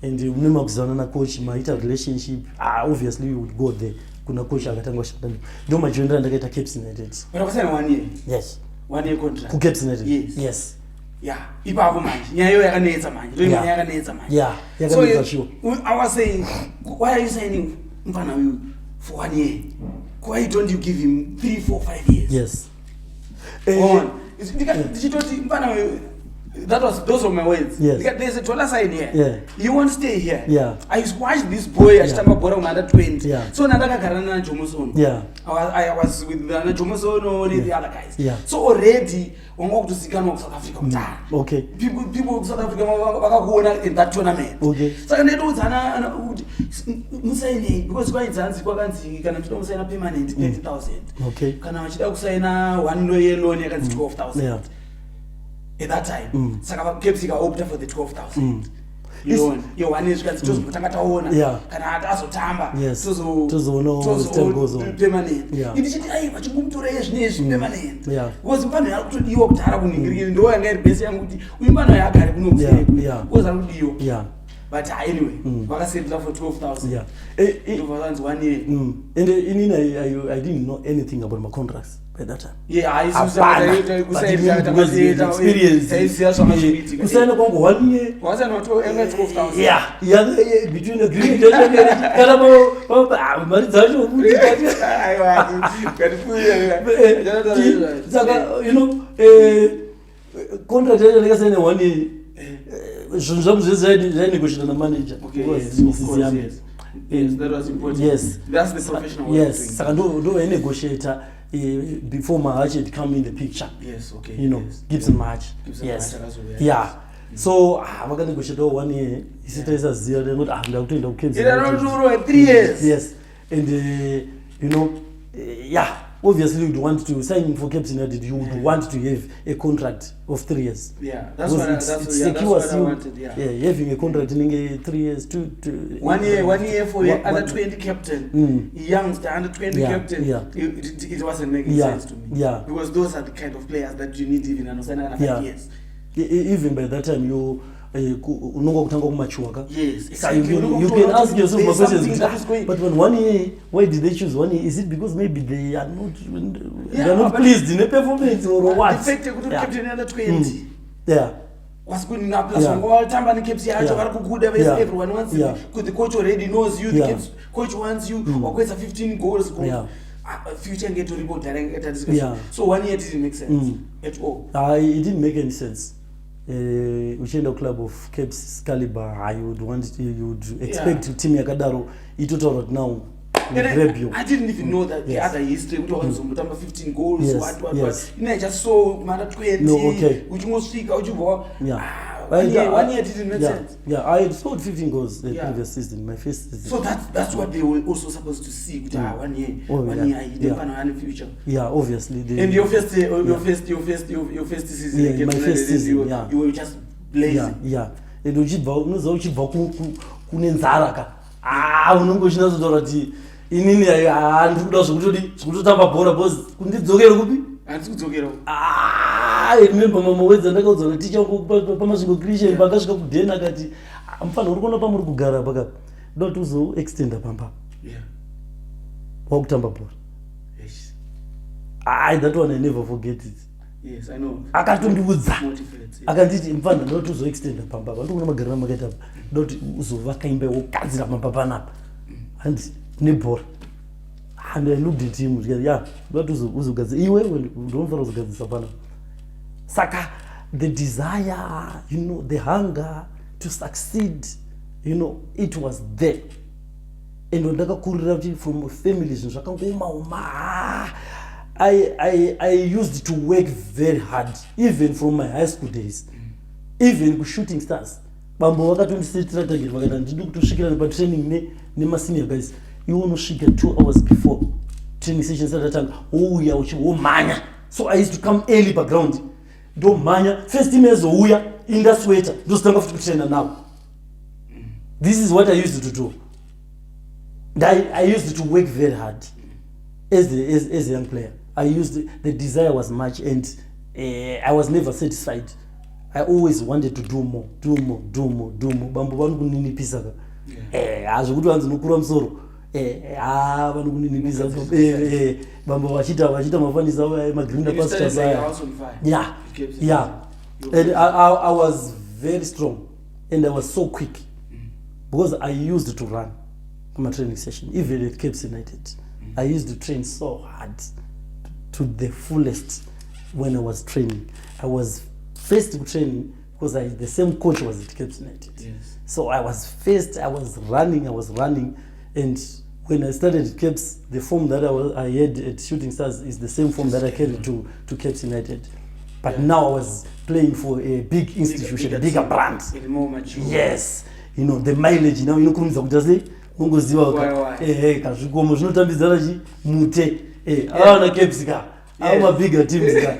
and unema kuzana na coach maita relationship obviously you would go there kuna coach akatanga kushanda ndo majoindira ndakaita Cape United unakusana 1 year yes 1 year contract ku Cape United yes yeah ipapo manje nyayo yakanetsa manje ndo yakanetsa manje yeah yakanetsa sure I was saying why are you signing mfana huyu for 1 year why don't you give him 3 4 5 years yes dichitoti mfana huyu those were my words. Yes. There's a dollar sign here. Yeah. You won't stay here. Yeah. I watched this boy achitamba bora under 20. Yeah. So ndakagara na Jomosono. Yeah. I was with the Jomosono and the other guys. Yeah. So already wanga kutozikanwa ku South Africa kutana. Okay. People in South Africa vakakuona in that tournament. Okay. Saka ndetodzana musaini because kwa Nzanzi kwakanzi kana toda musaina permanent 30,000. Okay. Kana wachida kusaina 1 year loan yakanzi 12,000. Yeah. At that time, saka Cape opted for the 12,000. You one is because just kutanga taona kana azotamba tozoona permanent ndichiti ai vachingumtora izvinezvi permanent because mfano yakutodiwa kudhara kuningirira ndo yanga iri base yangu kuti uyu mfano yakagara kuno kuseko uza kudiwa but anyway vakasetla for 12,000 it was 1 year and in I didn't know anything about my contracts by that time kusaina kwangu 1 year between agreement kana mari dzacho saka contract yacho ndakasaina 1 year zvinhu zvamu zvese zvainegoshiata namanager Yes, that was important. Yes, that's the professional way. Yes, saka ndo negotiator before March had come in the picture. Yes, okay. You know, Gibson March. Yes. Yeah. So vaka negotiator 1 year. Isitaisa zero then not ndakutoenda ku Cape. 3 years. Yes. And you know, yeah. Obviously, you'd want to sign for Cape United. You would want to have a contract of 3 years. Yeah, that's what I wanted. Yeah, having a contract in 3 years, 1 year, 1 year for under 20 captain, youngster under 20 captain. Yeah. It wasn't making sense to me. Yeah, because those are the kind of players that you need even understand 5 years. Even by that time, you. Unonga kutanga kumachuaka. Yes, exactly. You can ask yourself questions. But when 1 year, why did they choose 1 year? Is it because maybe they are not pleased in the performance or what? Effective to captain under 20. Yeah. Was good enough. Plus, all time and keeps good. Everyone wants you. Because the coach already knows you. The coach wants you. Or 15 goals. Future get to report direct at discussion. So 1 year didn't make sense at all. It didn't make any sense. Uchenda club of Cape's caliber, you would expect team yakadaro itotaura now grab you. I didn't even know that the other history which was 15 goals what you know, just saw mara 20 uchingosvika uchibva 1 year didn't make sense. I had scored 15 goals the previous season, my first season. So that's what they were also supposed to see. 1 year, 1 year, I didn't have a future. Yeah, obviously. And your first season, my first season, you were just blazing. Yeah. And uchibva kunenzara ka. Unongoshina zotaura kuti inini ndikuda zvekutotamba bhora because kundidzokera kupi? Handikudzokera. I remember mama wedza ndakaudzwa kuti ticha pamasvingo Christian pakasvika kudhena akati mfana uri kuona pamuri kugara pakapa ndoda uzo extenda pamba. Yeah. Wakutamba bhora. Yes. That one I never forget it. Yes, I know. Akatondiudza. Akanditi mfana ndoda uzo extenda pamba. Ndikuona magara makaita apa. Ndoda uzovaka imba yokugadzira pamba panapa. And nebhora. And I looked at him, ndoda uzogadzira iwe ndofanira kuzogadzisa panapa. Saka, the desire, the hunger to succeed, it was there. And when I from families, I used to work very hard, even from my high school days, even shooting stars. Bambo wakati ndisitira target wakati ndidu kutoshikira pa training ne senior guys. You want to shake 2 hours before training sessions at that time. Oh yeah, manya. So I used to come early background. Don't manya first team ezouya in that sweater ndositanga futhi kutraina now. This is what I used to do. I used to work very hard as a young player. The desire was much, and I was never satisfied. I always wanted to do more. Bambo vanukuninipisa hazvokuti vanzi nokura musoro vanukuninipisa bambo vachita mafanisa magrinda pastors aya. Yeah. And I was very strong, and I was so quick because I used to run my training session, even at Cape United. I used to train so hard to the fullest. When I was training, I was first to training because the same coach was at Cape United. Yes. So I was first. I was running, and when I started at Capes, the form that I had at Shooting Stars is the same form that I carried to Cape United. But now I was playing for a big institution, a bigger brand. More mature. Yes, the mileage. Kurumiza kuti sei ungoziva kazvikomo zvinotambidzana chi mute ana Capes ka ama bigger teams ka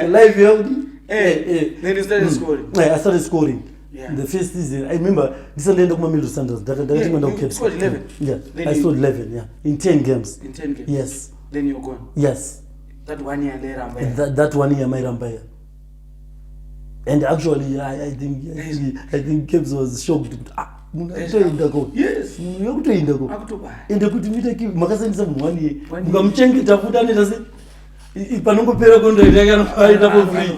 live yangu. Then you started scoring. I started scoring. Yeah. The first season, I remember this Sunday Mamelodi Sundowns. You scored 11. Yeah, I scored 11. Yeah, in 10 games. In 10 games. Yes. Then you're gone. Yes. That 1 year later. That 1 year, my Rambaya. And actually, I think Caps was shocked. Yes. Panongopera kondoita for free.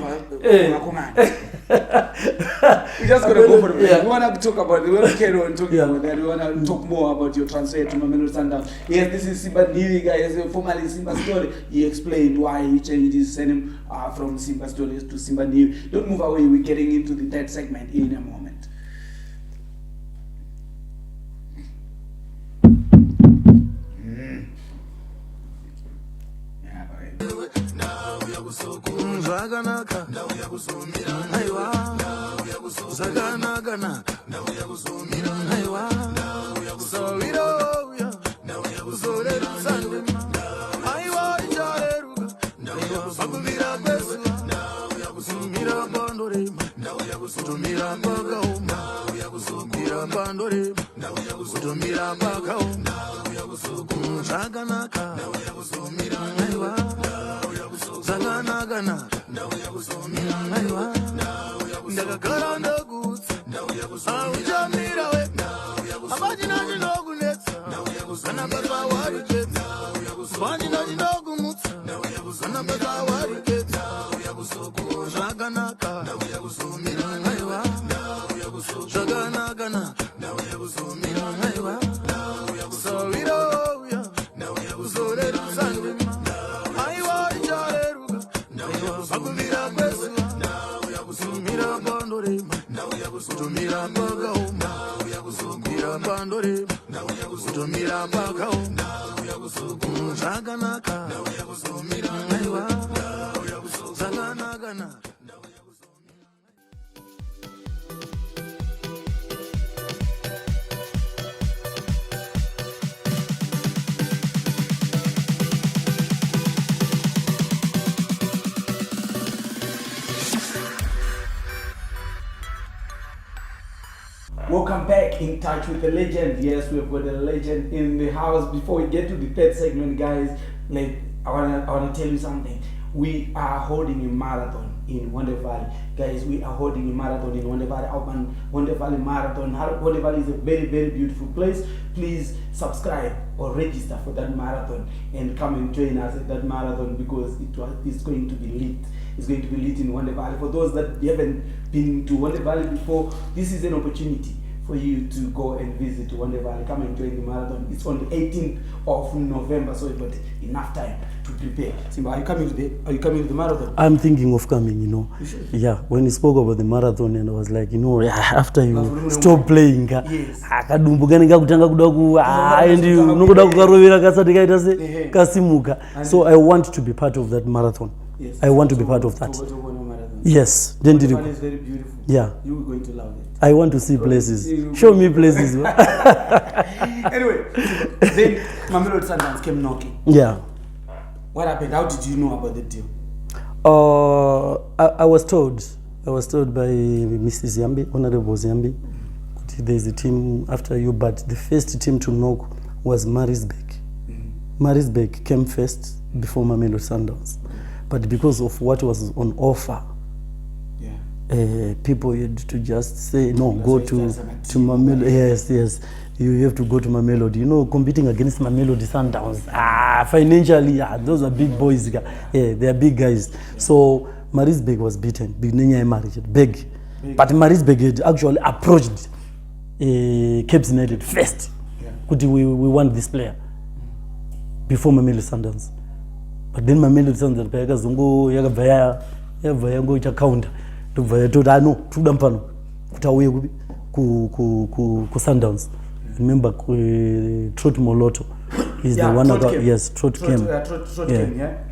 We just gonna go for it. Yeah. We wanna talk about it. We wanna carry on talking about that. We wanna talk more about your transfer to Mamelodi Sundowns. Yes, this is Simba Nhivi, guys. Formerly Simba Story. He explained why he changed his surname from Simba Story to Simba Nhivi. Don't move away. We're getting into the third segment in a moment. Zaganaka, Aywa, Zaganagana, Aywa, so we don't, so let us send him. Aywa, Jaruga, Sabumira Besu, Mira Bandore, to Mira Bagao, Mira Bandore, to Mira Bagao, Zaganaka, Aywa. Zaganagana, Aywa, Ndagakara Ndaguts, Aujamira, Abajina Nogunets, Anabata Warikets, Bajina Nogumuts, Anabata Warikets, Zaganaka, Aywa, Zaganagana, Aywa, so we don't, so let us send him. Sabumira Besu, Mira Bandore, to Mira Bagao, Mira Bandore, to Mira Bagao, Zaganaka, Aywa, Zaganagana. Welcome back, In Touch with the Legend. Yes, we've got a legend in the house. Before we get to the third segment, guys, I wanna tell you something. We are holding a marathon in Wonder Valley. Guys, we are holding a marathon in Wonder Valley. Wonder Valley Marathon. Wonder Valley is a very, very beautiful place. Please subscribe or register for that marathon and come and join us at that marathon because it's going to be lit. It's going to be lit in Wonder Valley. For those that haven't been to Wonder Valley before, this is an opportunity for you to go and visit Wonder Valley. Come and join the marathon. It's on the 18th of November, so you've got enough time to prepare. Simba, are you coming to the marathon? I'm thinking of coming, Yeah, when you spoke about the marathon, and I was like, after you stop playing, yes. So I want to be part of that marathon. Yes. I want to be part of that. Yes. Then did is very beautiful. Yeah. You're going to love it. I want to see places. Show me places. Anyway, then Mamelodi Sundowns came knocking. Yeah. What happened? How did you know about the deal? I was told by Mrs. Yambi, Honorable Yambi, there's a team after you, but the first team to knock was Marisburg. Marisburg came first before Mamelodi Sundowns. But because of what was on offer, people had to just say, no, go to Mamelodi. Yes. You have to go to Mamelodi. You know, competing against Mamelodi Sundowns. Financially, those are big boys. Yeah, they are big guys. So Marisburg was beaten. Big. But Marisburg had actually approached Cape United first. We want this player before Mamelodi Sundowns. But then Mamelodi Sundowns yakazongo yakabva ngo counter tobva yatoti no tuda mpano kuti auye ku Sundowns. Remember Trot Moloto is the one that yes Trot came.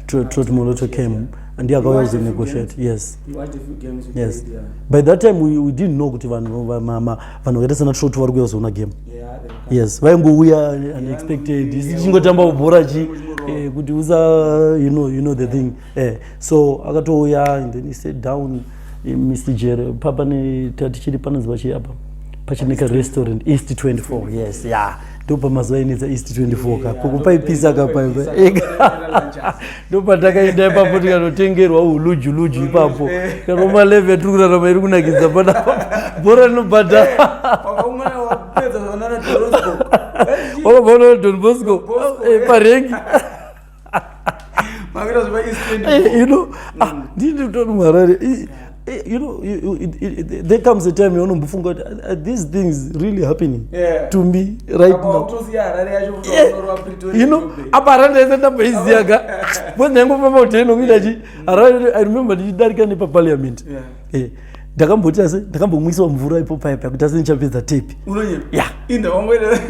Trot Moloto came and the was to negotiate. Yes. He watched a few games. Yes. Played, by that time we didn't know kuti vanhu vakaita Trot vari kuzona game. Yes. Vaingoуя unexpected. Ichingotamba bhora kuti uza you know the thing. So akatouya and then he sat down Mr. Jerry papa ne tatichiri pananzwa chiapa. Pachineka restaurant East 24. Yes, yeah. Ndopa mazoinidza East 24 ka. Kukupa pizza kapa. Ndopa takaenda ipapo tikanotengerwa uluju ipapo. Karoma leve tukurarama iri kunakidza pana. Bora nobhadha. Umwana wapedza zonana Don Bosco. Wakabona Don Bosco. Parengi. Magiro zva East 24. You know, ndiri tori Harare. You know, there comes a time you know these things really happening to me right now. You know, I remember the parliament. Ndakambomwisa mvura ipo paipa kuti asinchapedza tape. Yeah.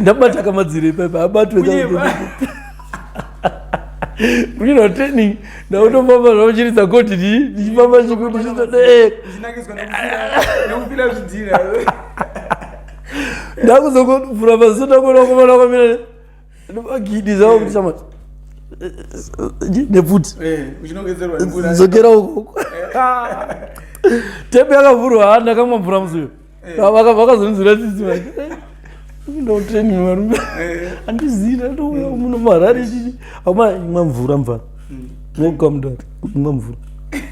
Ndabata kamadzire paipa abatwe. You know, training. Now, don't remember how much is a good deed. You remember you go to the that was a good for a person. The foot. So get out. Take me out of from you. No training and this is mvura mva ngokomda mvura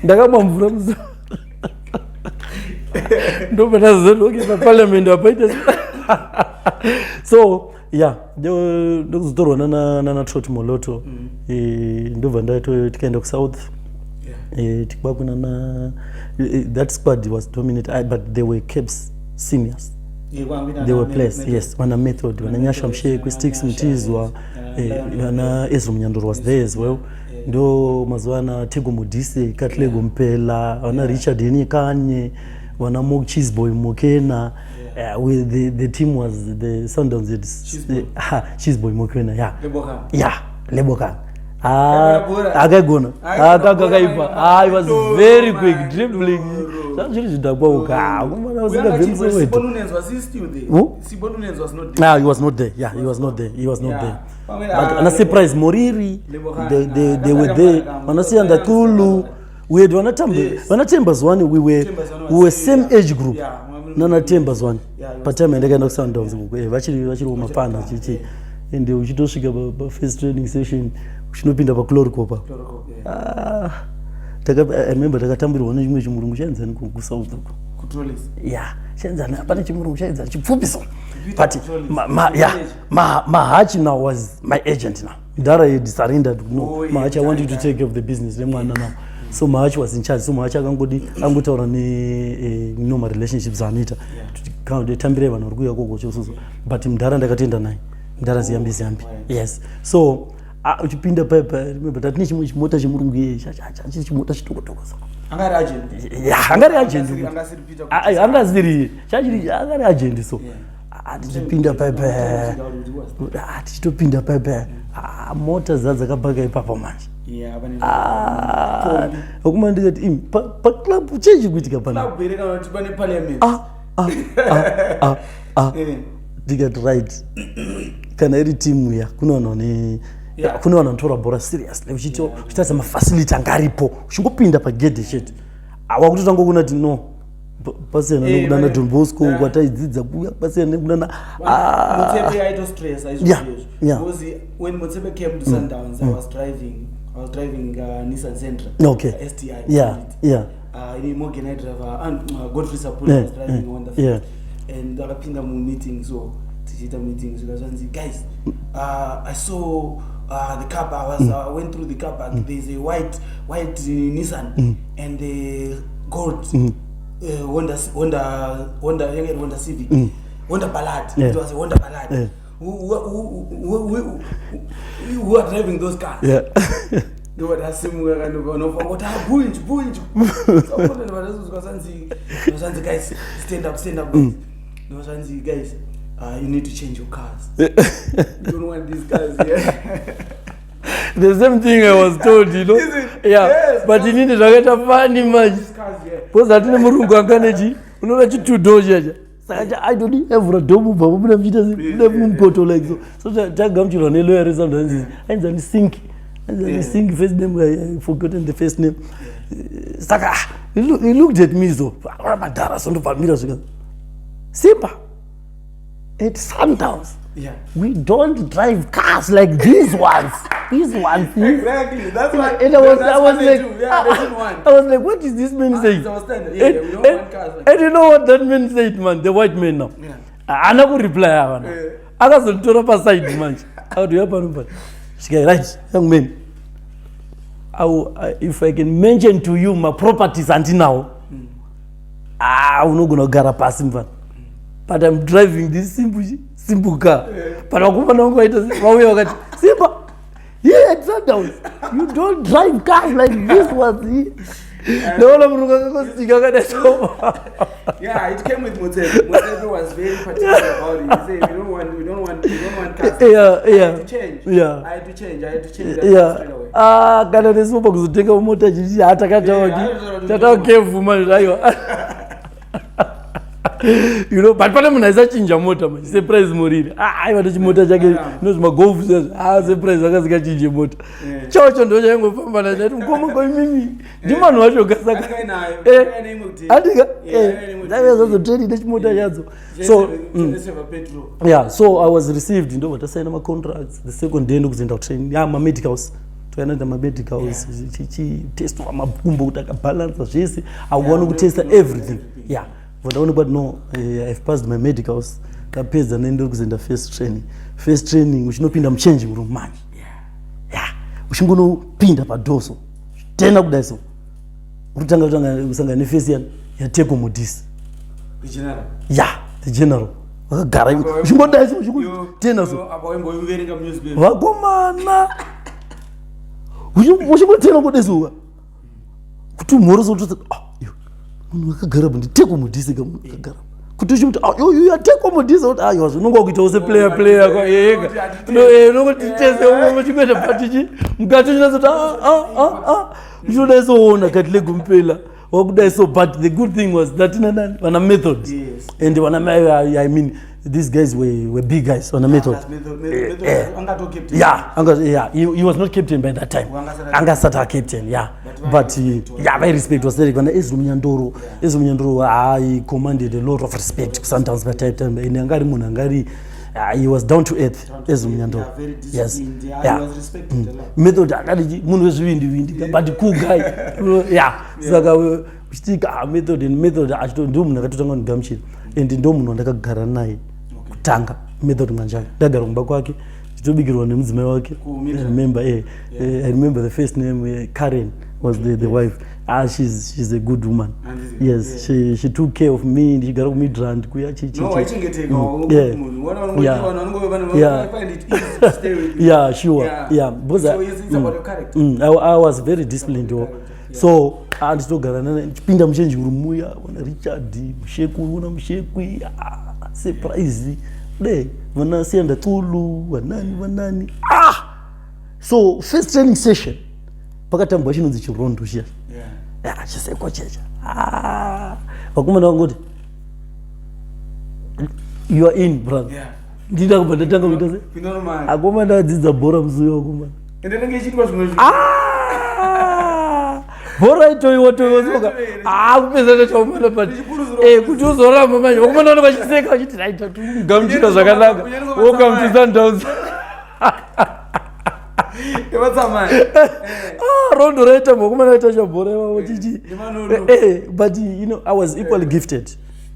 ndakamamvura ndo panazono ke parliament apaita so yeah ndokuzotorwa nana Trot Moloto ndobva ndaito tikaenda ku South tikwakunana that squad was dominated but they were Cape's seniors. They were placed, yes. Wana method, wana Nyasha Msheku, Sticks Mtizwa, wana Ezra Mnyandoro was there as well. Ndo mazwana Tego Modise, Katlego Mpela, wana Richard Kanye, wana Mog Cheese Boy Mokena. With the team was the Sundowns. Cheese Boy Mokena, yeah. Yeah, Leboka. Agagona. He was very quick, dribbling. Was he still there? Was not there. No, he was not there. Yeah, he was not there. But I'm surprised Moriri, they were there. Manasi and Kulu, we had one Timbers one. We were same age group. Nana Timbers one. But time and again of Sundowns. Actually, my partner, and they were just about first training session. We should not be the chlorocopa. I remember takatambira one chimwe chimurungu chaenzani ku South uko kutrolis chaenzani apana chimurungu chaenzani chipfupiso but Mahachi now was my agent now. Dara had surrendered. No, Mahachi, I want you to take care of the business. Now. So Mahachi was in charge. So Mahachi angotaura normal relationships anita kuti tambire vanhu vari kuuya koko chososo but mudhara ndakatenda naye mudhara ziyambi yes so uchipinda paipa remember tatine chimwe chimota chemurungu iye chachiri chimota chitokotoko angari agent angasiri chachiri angari agent so tichipinda paipa tichitopinda paipa mota dzakabhaka ipapo manje okuma ndikati paclub chechi kuitika ndikati right kana iri timu ya kuna vanotora bhora seriously uchitaridza mafacility anga aripo uchingopinda pagedhe chete wakutotanga kunati no pasiyana nokudana Don Bosco kwataidzidza kuya pasiyana nekudana Motsepe yaito stress yeah. Because when Motsepe came to Sundowns I was driving Nissan Sentra STI in Morgan I driver and Godfrey Sapula was driving on the field and akapinda mu meeting so tichita meetings guys I saw the car park I went through the car park there's a white Nissan and the gold Honda Civic Honda Ballad it was a Honda Ballad who are driving those cars they were asking what are bunch so guys stand up guys you need to change your cars you don't want these cars the same thing I was told, you know. Yes, but you need to get a funny man. Because I didn't move to Ganeji. You know, you two doors. I don't have a dome, but we have photo like so. So that comes to an earlier result and then sink. And then sink first name, I forgotten the first name. Saka, he looked at me so. Simba, it's Sundowns. We don't drive cars like these ones. Exactly. That's what. And I was like, what is this man saying? We don't want cars like and you know what that man said, man? The white man now. I never reply. I got to turn up aside, man. How do you happen? She said, right, young man. If I can mention to you my properties until now, I'm not gonna get a passing van. But I'm driving this simple car. But I'm going to Simba. Yeah, it's Sundowns. You don't drive cars like this one. Yeah, it came with Motsepe. Motsepe was very particular about it. He said, we don't want cars. I had to change. I had to change that straight away. Kana nesupa kuzotenga mota chichi atakatawa kefu manje. You know, but pana munhu aisachinja mota manje surprise morire aiva chimota chake inozi magolf surprise akasingachinje mota chocho ndo chaingofamba nacho ati mukomoko imimi ndimanhu wacho kasaka andika ndaivazazotrade chimota chadzo so so I was received ndobva tasaina macontracts the second day ndokuzoenda kutrain mamedicals toyanaenda mamedicals chichitestwa makumbo kuti akabalansa zvese augona kutesta everything but no, I've passed my medicals. That pays the name of the first training, which no pinda changing room man. Which I'm going to pinda padoso. 10 up there so. Utanga usanga ne face yan ya take modis. The general. The general. Gara ushimbo dai so tena so. Abawembo uverenga newspaper. Wagomana. Ushimbo tena ko deso. Kutu moro so wakagara nditeko mudhisi kamugara kuti kuti you take mudhisi kuti ayo zvinonga kuita use player kwa yega nongoti tese umwe chimeta patichi mukati chinazoti zvoda isoona kati legumpela wakuda iso but the good thing was that vana methods and I mean these guys were big guys on a method. He was not captain by that time. Angasata captain, but very respect was there. When Ezumunyandoro, I commanded a lot of respect. Sometimes by time in Angari, he was down to earth. Ezumunyandoro, yes, he was respected a lot. Method, was windy, but the cool guy, so stick method and method. I don't do Nakatotan Gamshi, and the Domun on the Garanai. Tanga method manjaka ndagaromba kwake chitobigirwa nemudzimai wake I remember the first name Karen was the wife she's a good woman yes she took care of me ndigara ku Midrand kuya chichi no aichengeteka munhu I find it easy to stay with you sure because so it's about your character I was very disciplined so anditogara chipinda muchenji urumuya ona Richard mushekwi surprise vana sienda tulu vanani so first training session pakatambwa chinonzi chirondo chiya chisekwa checha vakomana vangoti you are in brother ndida kubva ndatanga kuita se akomana adzidza bhora muzuvi wakomana ende nenge ichitwa zvimwe bhora itoiwa soka kupedza tachaumana but kuti uzoramba manje wakumana vanhu vachiseka vachiti raita gamuchita zvakanaka welcome to Sundowns. Rondo raita vakomana vaitacha bhora ivavo chichi but you know I was equally gifted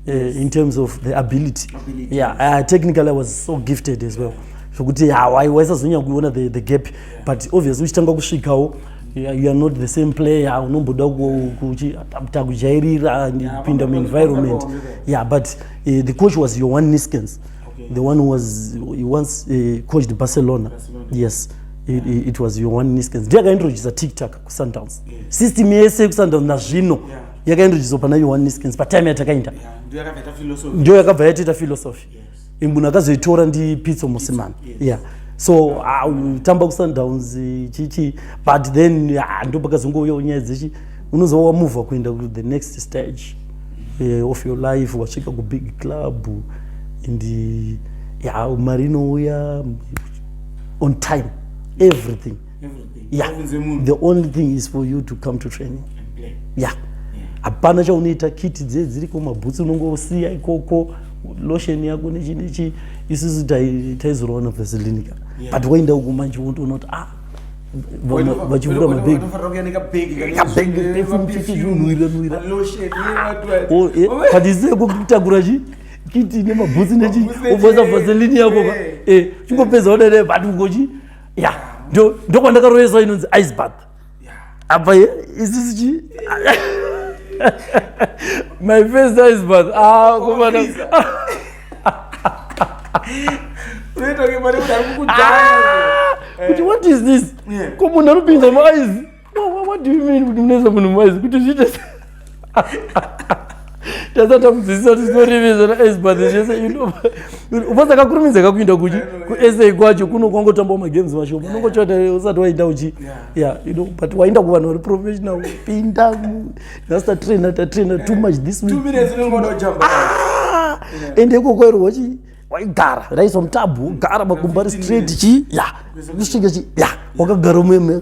in terms of the ability. Yeah, technically I was so gifted as well. Zvokuti waisazonya kuona the gap but obviously uchitanga kusvikawo you are not the same player unomboda kuita kujairira and pinda environment. Yeah, but the coach was Johan Niskens, the one who once coached Barcelona. Yes, it was Johan Niskens. Ndiyakaintroduce TikTok ku Sundowns. System yese ku Sundowns nazvino yakaintroduce pana Johan Niskens patime yatakaenda. Ndio yakabva yaita philosophy. Imbuna akazoitora ndi Pitso Mosimane. Yeah. So tamba ku Sundowns chichi but then ndo pakazongouya unyaya chi unozowa move kuenda to the next stage of your life, wasvika ku big club and Marino uya on time, everything. Yeah, the only thing is for you to come to training and play. Yeah, hapana chaunoita kiti dziri kumabhutsi unongosiya ikoko lotion yako nechi isusu taizoroona Vasilinica. But waenda uku manje unoti vachivura mabhegi but isekutakura kiti nemabhutsi nechi ubosa Vaseline yako chingopedza udere but ungochi ndo kwandakaroyesa inonzi ice bath apa isusu chi my first ice bath komana kuti what is this ko munhu anopinza maizi what do you mean kuti muneza munhu maizi kuti zviite tasata kudzidzisa kuti sinorivisa na ice bath zvese upasa kakurumidza kuinda kuchi kuSA kwacho kuno kwangotamba magames mashopu unongochota usati wainda uchi but wainda kuvanhu vari professional pinda nasta trainer too much this week 2 minutes unongoda jump ende ikoko wachi waigara raiswa mutabhu gara makumba ari straight chi kusvika chi wakagara meme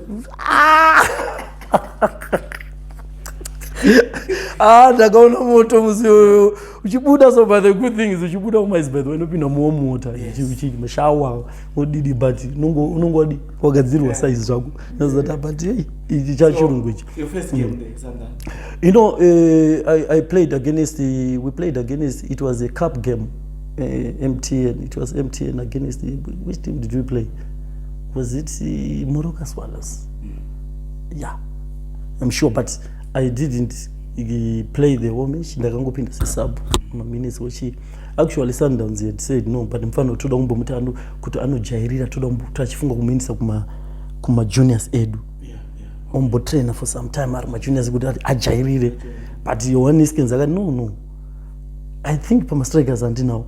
ndakaona moto musi uyoyo uchibuda. So but the good thing is uchibuda umaizi by the way inopinda muwo mota mashawa odidi but unongodi wagadzirwa size zvako nazota but ichi chachirungu ichi. Your first game there Sundowns? You know, we played against it was a cup game, MTN. It was MTN against which team did we play? Was it Morocco Swallows? Yeah, I'm sure, but I didn't play the home match. Ndakangopinda sub minutes which actually Sundowns had said no, but mfano toda kumbomuta kuti anojairira toda kumbomuta achifunga kuminisa kuma juniors edu. Ombo trainer for some time ari juniors kuti ajairire but Johan Niskens akati no I think pama strikers andinawo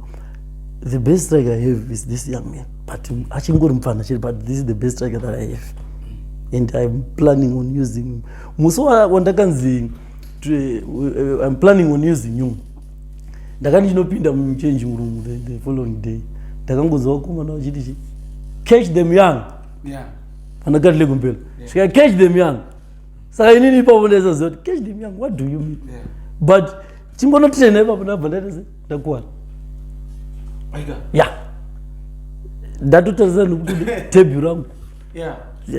the best striker I have is this young man but achingori mfana chiri but this is the best striker that I have and I'm planning on using him. Muso wandakanzi I'm planning on using you. Ndakati chinopinda mu changing room the following day ndakangozawo komana wachiti catch them young. Anakati lekumpela catch them young. Saka inini ipapo ndezazoti catch them young, what do you mean? But chimbonotraina ipapo ndabva ndati ndakuwana ndatotarisana nokuti tebhu rangu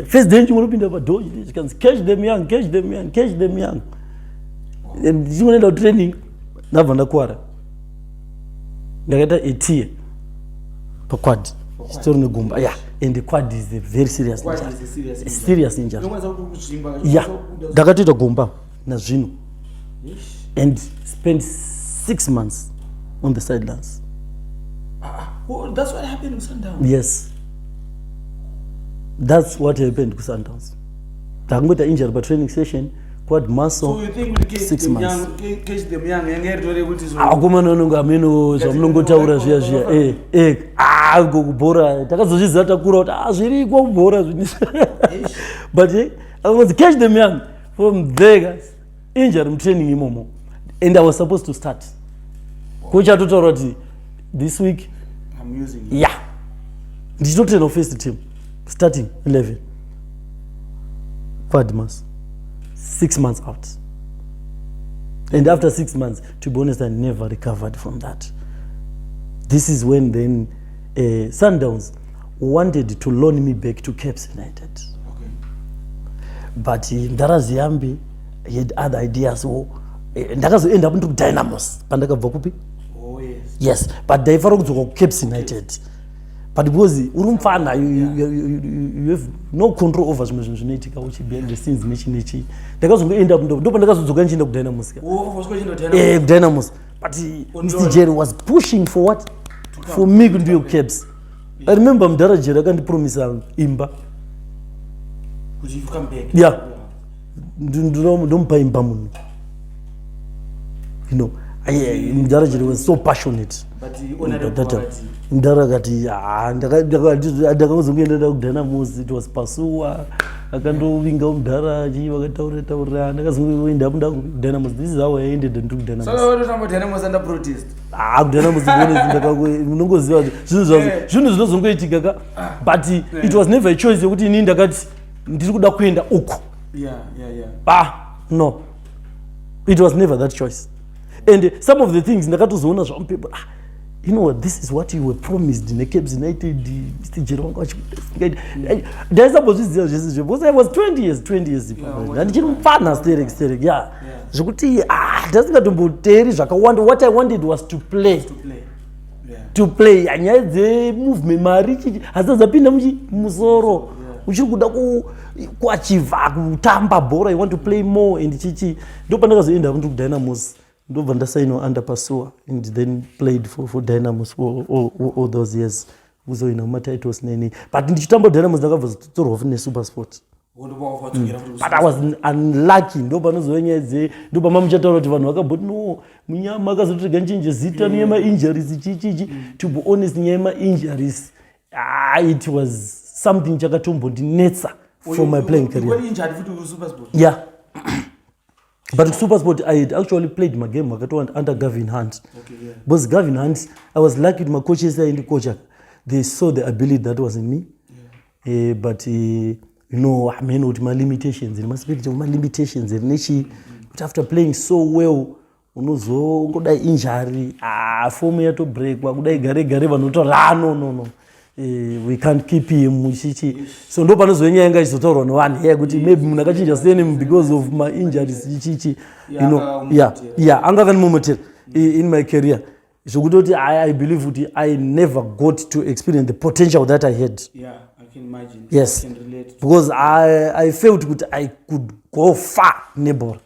first day chingopinda padoo chikanzi catch them young. Chingoenda kutraining ndabva ndakuwara ndakaita etiye paquad chitori negumba and the quad is a very serious injury. Ndakatoita gomba nazvino and spent 6 months on the sidelines. That's what happened with Sundowns? Yes, that's what happened with Sundowns. Ndakangoita injury by training session quad muscle. So you think we 6 months catch them young yangertore kuti akomana unonga ameno zvamunongotaura zviya gokubhora takazozviziva takura kuti zviriko kubhora but akanzi catch them young. From there guys injury training imomo and I was supposed to start. Coach atotaura kuti this week I'm using it. Ndichitotraina first team starting 11 quad mass 6 months out. And after 6 months, to be honest, I never recovered from that. This is when then Sundowns wanted to loan me back to Caps United. Okay. But Ndarazi Yambi, he had other ideas. So ndakazoenda up into Dynamos. Pandakabva kupi? Oh yes. Yes, but ndaifara kudzoka Caps United. But because urumfana, you have no control over zvimwe zvinoitika uchi behind the scenes nechi. Ndakazongoenda up ndo pandakazodzoka nchienda kuDynamos. Oh, was going to Dynamos. Dynamos. But Mr. Jerry was pushing for what? For me to do Caps. I remember Mdara Jerry akandipromisa imba. Could you come back? Yeah. Ndompa imba munhu. You know, Mdara Jerry was so passionate. But he honored that quality. Mdara kati ndakazongoenda kuDynamos, it was Pasua. Akandovinga Mdara vakataura ndakazongoenda kuDynamos. This is how I ended into Dynamos. So what about Dynamos under protest? Dynamos ndakamunongoziva zvinhu zvinozongoitika ka, but it was never a choice yekuti ini ndakati ndiri kuda kuenda uko. Yeah. No, it was never that choice. And some of the things ndakatozoona zvamwe people, you know what, this is what you were promised in the Caps United. Mr. Jirongo there's about this because I was 20 years ndichiri mufana sterek zvokuti ndasingatomboteeri zvakawanda. What I wanted was to play. To play. Nyaya dzemovement mari hadzazapinda musoro. Uchiri kuda kuachiva kutamba bhora, you want to play more and chichi. Ndopandakazoenda kuDynamos. Ndobva ndasainwa under Pasua and then played for Dynamos for all those years. Kuzoina matitles neni. But ndichitamba Dynamos ndakabva zotorwa neSuperSport. But I was unlucky. Ndoba mamuchataura kuti vanhu vakaboti no munyama akazotega nchinje zita nyema injuries chichichi. To be honest, nyema injuries it was something chakatombondinetsa for my playing career. You were injured for SuperSport? Yeah. But SuperSport, I had actually played my game under Gavin Hunt. Okay, yeah. Because Gavin Hunt, I was lucky with my coaches there in the coach. They saw the ability that was in me. Yeah. But you know, I mean, with my limitations, it must be my limitations. But after playing so well, unozoda injury, form here to break, no. We can't keep him. So no panozonyanya yanga izotorwa no one here kuti maybe munakachinja surname because of my injuries chichi. You know, anga kanimomotera in my career. So kuti I believe kuti I never got to experience the potential that I had. Yeah, I can imagine. Yes. I can relate. Because I felt that I could go far neighbor.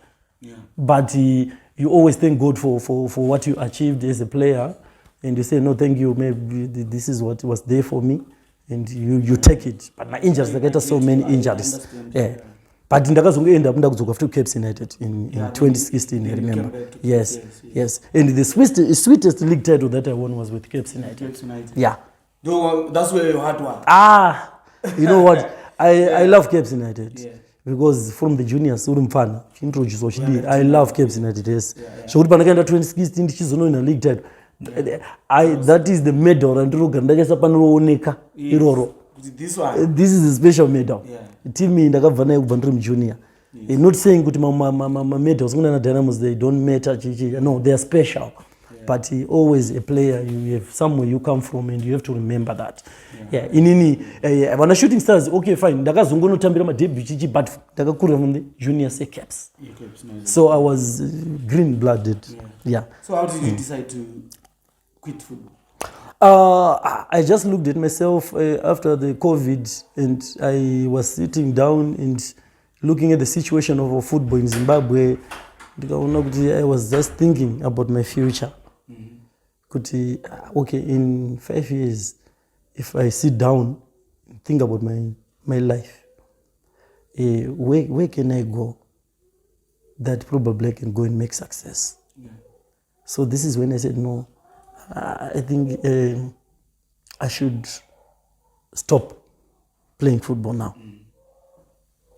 Yeah. But you always thank God for what you achieved as a player. And you say, no, thank you, maybe this is what was there for me. And you take it. But my injuries, I get so many injuries. Yeah. But ndakazongoenda ndakudzoka to Caps United in 2016, I remember. Yes. And the sweetest league title that I won was with Caps United. Yeah. That's where your heart was. You know what? I love Caps United. Yeah. Because from the juniors, urumfana, introduce I love Caps United, yes. So pandakaenda 2016 ndichizonoina league title. That is the medal and ndakaisa panooneka iroro. This one. This is a special medal. Team ndakabva nayo kubva ndiri mujunior. Not saying kuti my medals kuna Dynamos they don't matter chichi. No, they are special. But always a player, you have somewhere you come from and you have to remember that. Inini when shooting stars, okay fine, ndakazongonotambira madebut chichi, but ndakakurira from the junior say Caps. So I was green blooded. Yeah. So how did you decide to quit football? I just looked at myself after the COVID, and I was sitting down and looking at the situation of football in Zimbabwe. I was just thinking about my future. Okay, in 5 years, if I sit down and think about my life, where can I go that probably I can go and make success? So this is when I said, no, I think I should stop playing football now.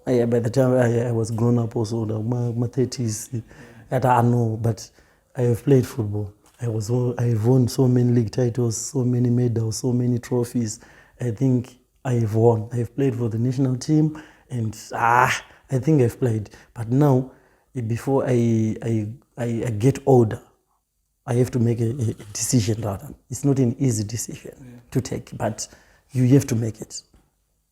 By the time I was grown up also, my 30s, I don't know, but I have played football. I've won so many league titles, so many medals, so many trophies. I think I have won. I have played for the national team, and I I think I've played. But now, before I get older, I have to make a decision rather. It's not an easy decision to take, but you have to make it.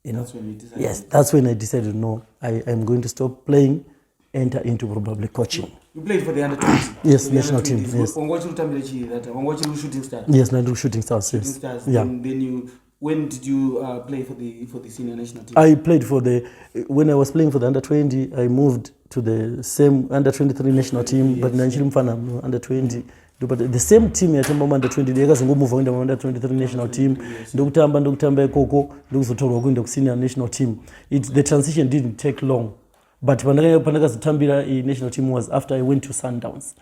You know? That's when you decided. Yes, that's when I decided, no, I'm going to stop playing, enter into probably coaching. You played for the under 20? Yes, national team. Yes. On what you shooting stars? Yes, I do shooting stars. Shooting yes. stars. Yeah. Then when did you play for the senior national team? I played when I was playing for the under 20, I moved to the same under 23 national team, but Nigeria Mfana under 20. But the same team yatamba under 20 yakazongomuvha kuenda under 23 national team ndokutamba ikoko ndokuzotorwa kuenda ku senior national team. The transition didn't take long, but pandakazotambira national team was after I went to Sundowns.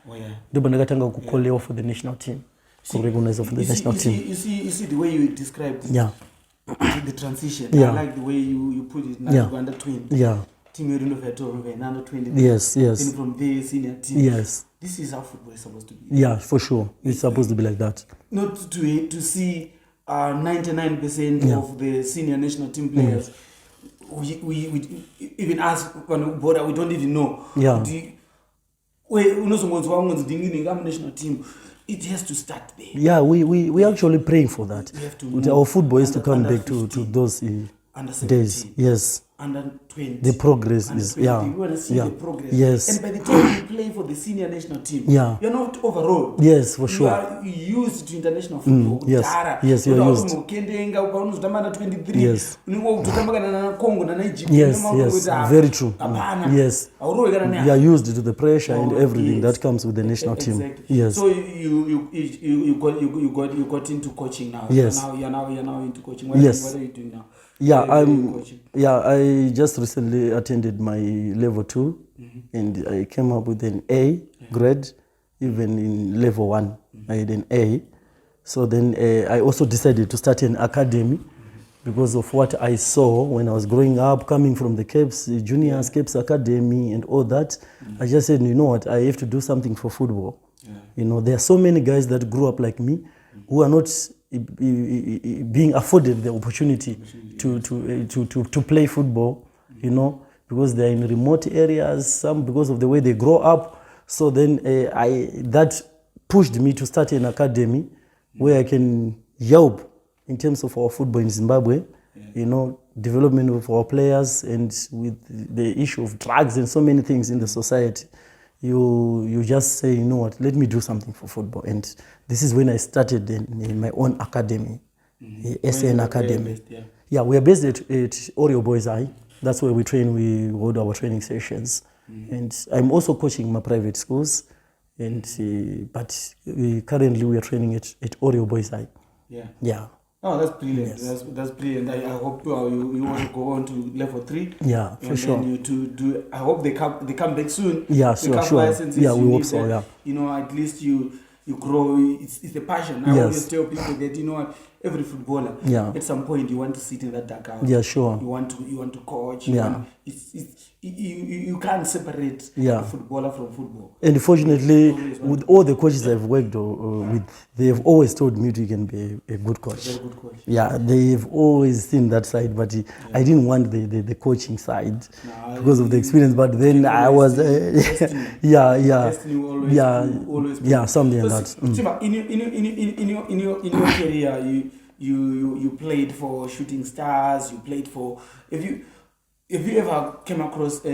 Ndo pandakatanga kukolewa for the national team, kurecognize for the national team. You see the way you described the transition. I like the way you put it now. Under 20. Team under 20. Yes. Then from there senior team. Yes. This is how football is supposed to be. Yeah, for sure. It's supposed to be like that. Not to see 99% of the senior national team players. We even us on border, we don't even know. Yeah. National team. It has to start there. Yeah, we actually praying for that. Our football is to come back to those days. Yes. Under 20. The progress is, We want to see the progress. Yes. And by the time you play for the senior national team, you're not overall. Yes, for sure. You are used to international football. Yes, you're used. Yes. Yes, very true. Yes. You are used to the pressure and everything that comes with the national team. Yes. So you got into coaching now. Yes. You're now into coaching. What are you doing now? I just recently attended my level 2 and I came up with an A grade. Even in level 1 I had an A. So then I also decided to start an academy because of what I saw when I was growing up, coming from the Capes Juniors, Capes Academy and all that. I just said, you know what, I have to do something for football. You know, there are so many guys that grew up like me who are not being afforded the opportunity to play football, you know, because they're in remote areas, some because of the way they grow up. So then that pushed me to start an academy where I can help in terms of our football in Zimbabwe, you know, development of our players, and with the issue of drugs and so many things in the society. You just say, you know what, let me do something for football. And this is when I started in my own academy, SN Academy. We are based at Oreo Boys Eye. That's where we train, we hold our training sessions. And I'm also coaching my private schools. And but currently we are training at Oreo Boys Eye. Yeah. Oh, that's brilliant. Yes. That's brilliant. I hope you want to go on to level 3. Yeah, for sure. And you to do. I hope they come back soon. Yeah, sure. Yeah, we hope so. That, you know, at least you grow. It's the passion. I always tell people that, you know what, every footballer, at some point you want to sit in that dugout. Yeah, sure. You want to coach. You can't separate a footballer from football. And fortunately, with all the coaches I've worked with, they've always told me you can be a good coach. Very good coach. Yeah, they've always seen that side, but I didn't want the coaching side because of the experience. But then I was, something like that. Simba, in your career, you played for Shooting Stars. You played for. Have you ever come across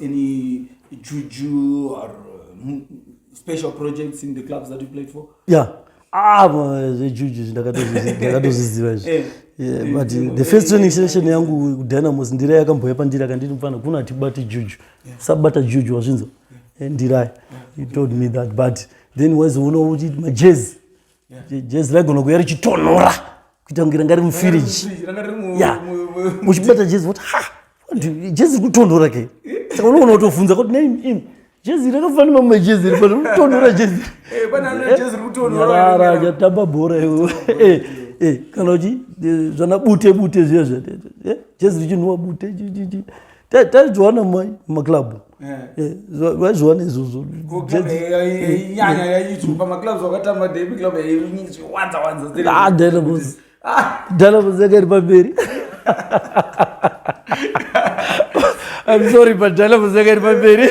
any juju or special projects in the clubs that you played for? The juju but the first training session yangu Dynamo ndira yakamboya pandira kanditi mfana kuna tibati juju sabata juju wazvinzo ndira he told me that, but then was unokuti majezi jezi ragona kuya richitonhora kuita ngira ngari mufiriji muchibata jezi what jezi kutonhora ke saka unoona kutovunza kuti nei jezi rakafanana majezi ripano kutonhora jezi banana jezi kutonhora rara yatamba bhora kana uchi zvana bute zvezvo jezi richinhuwa bute taizviwana mumaklabu vaizviwana izvozvo nyanya yayitu pamaclubs wakatamba derby club wanza Dynamo yakairi pamberi I'm sorry, but Dala Muzeka in my baby.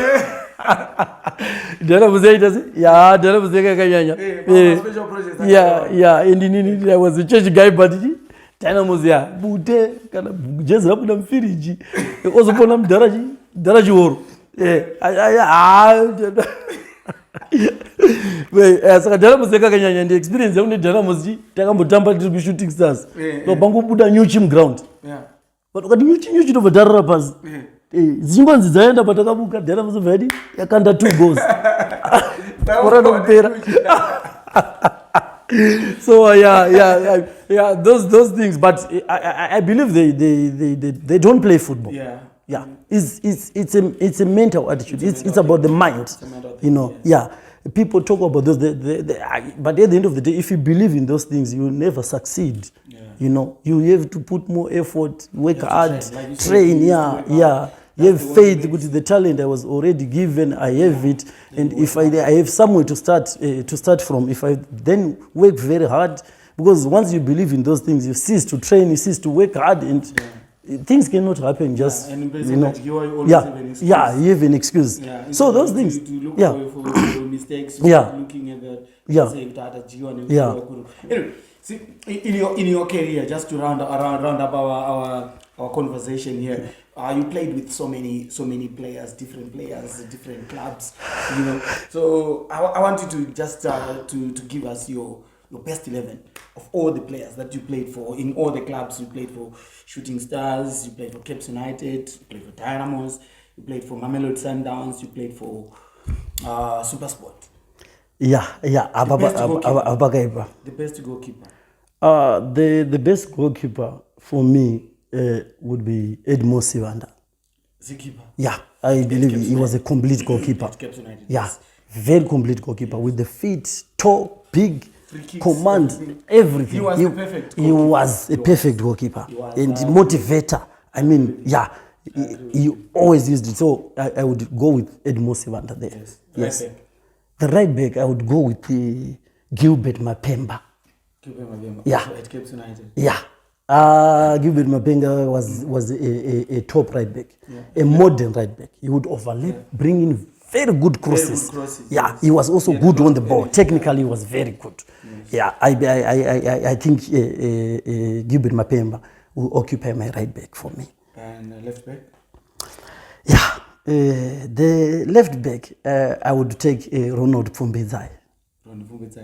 Dala Muzeka does it? Yeah, Dala Muzeka Kanyanya. Special projects. Yeah, and I was a church guy, but Dala Muzeka, Bute, kind of just up in Firiji. It was upon them Daraji Woro. As a Dala Muzeka Kanyanya, the experience only Dala Muzi, Takamutamba to be shooting stars. So Bangu put a new gym ground. Yeah. But what you change over Darabas? Zimbanzi zaenda patakabuka Dala Muzavedi, yakanda 2 goals. So yeah, those things. But I believe they don't play football. Yeah. It's a mental attitude. It's about the mind. You know. Yeah. People talk about those, but at the end of the day, if you believe in those things, you will never succeed. You know, you have to put more effort, work hard, train. Yeah. You have faith with the talent I was already given. I have it, and if I have somewhere to start from, if I then work very hard, because once you believe in those things, you cease to train, you cease to work hard, and things cannot happen just and you know. You have an excuse. So those things. To look for mistakes. Looking at the Anyway, see, in your career, just to round up our conversation here. You played with so many players, different clubs, you know. So I want you to just to give us your best 11 of all the players that you played for in all the clubs. You played for Shooting Stars, you played for Cape United, you played for Dynamos, you played for Mamelodi Sundowns, you played for Supersport. The best goalkeeper. The best goalkeeper for me would be Edmo Sivanda. Zikipa. Yeah, I believe he was a complete goalkeeper. Very complete goalkeeper with the feet, tall, big, command, everything. He was the perfect goalkeeper. He was a perfect goalkeeper and motivator. I mean, he always used it. So I would go with Edmo Sivanda there. Yes. The right back, I would go with Gilbert Mapemba. At Cape United. Gilbert Mapenga was a top right back, a modern right back. He would overlap, bring in very good crosses. He was also good on the ball. Technically, he was very good. I think Gilbert Mapemba will occupy my right back for me. And left back? The left back, I would take Ronald Fumbizai.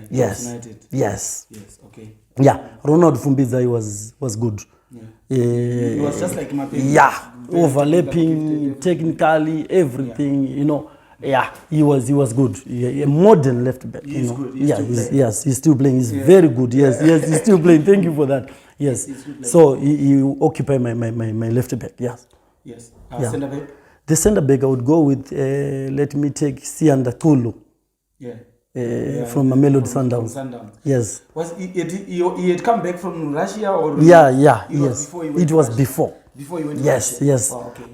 Yes. Okay. Ronald Fumbizai was good. He was just like Mapemba. Overlapping, technically, everything, you know. He was good. A modern left back. He's good. He's still playing. He's very good. Yes, he's still playing. Thank you for that. Yes. So he occupy my left back. Yes. Center back? The center back, I would go with, let me take Sianda Kulu. From Mamelodi Sundowns. Yes. Was he had come back from Russia or? Yes. It was before. Before he went to Russia? Yes. Oh, okay.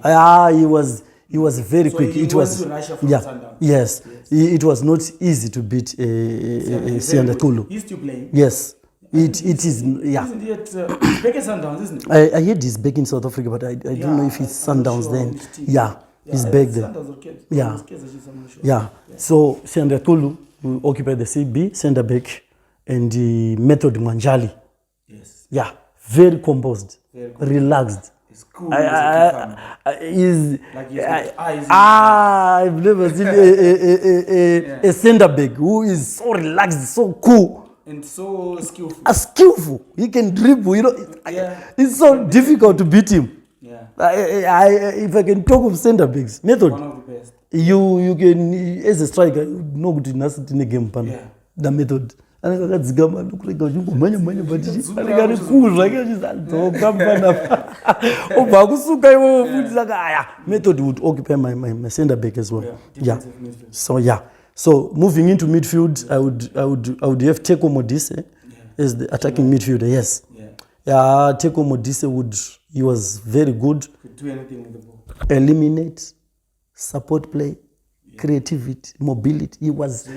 He was very quick. It was to Russia from Sundowns. Yes. It was not easy to beat Sianda Kulu. He's still playing. Yes. It is. Isn't he at back at Sundowns, isn't he? I heard he's back in South Africa, but I don't know if it's Sundowns then. He's back there. So Sianda Kulu will occupy the CB, center back, and the Method Manjali. Very composed, relaxed. He's cool. I've never seen a center back who is so relaxed, so cool. And so skillful. Skillful. He can dribble, you know. It's so difficult to beat him. If I can talk of center backs, Method. One of the best. You can, as a striker, no good in a game. The Method. And I got Zigama, look like a manya, but I got a cool, like I just come Method would occupy my center back as well. So moving into midfield, I would have Teko Modise as the attacking midfielder. Yes. Teko Modise he was very good. Could do anything with the ball. Eliminate, support play, creativity, mobility. He was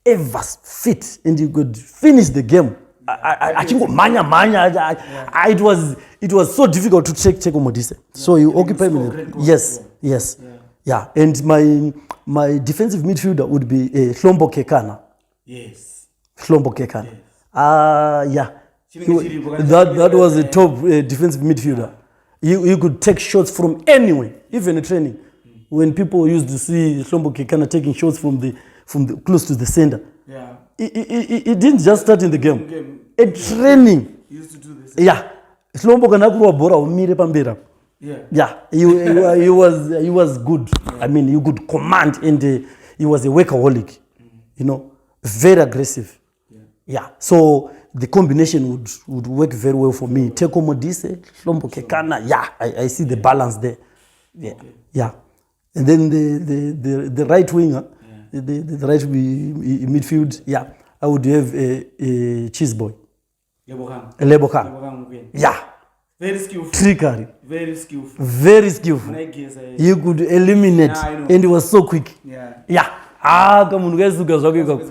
ever fit and he could finish the game. I think it was so difficult to check Teko Modise. So he occupied me. Yes. Yes. Yeah. And my defensive midfielder would be Hlombo Kekana. Yes. Hlombo Kekana. Yeah. That was a top defensive midfielder. He could take shots from anywhere, even in training. When people used to see Hlombo Kekana taking shots from the close to the center. Yeah. It didn't just start in the game. At training. He used to do this. Yeah. Hlombo kana kuwa bora umire pambera. Yeah. He was good. I mean, he could command, and he was a workaholic. You know, very aggressive. Yeah. So the combination would work very well for me. Teko Modise, Hlombo Kekana. Yeah, I see the balance there. Yeah. Okay. Yeah. And then the right winger, the right midfield, yeah, I would have a cheese boy. Lebokan. Yeah. Very skillful. Trickery. Very skillful. Very skillful. You could eliminate, and he was so quick. Yeah. Yeah. Kama unugesuka zwake kako.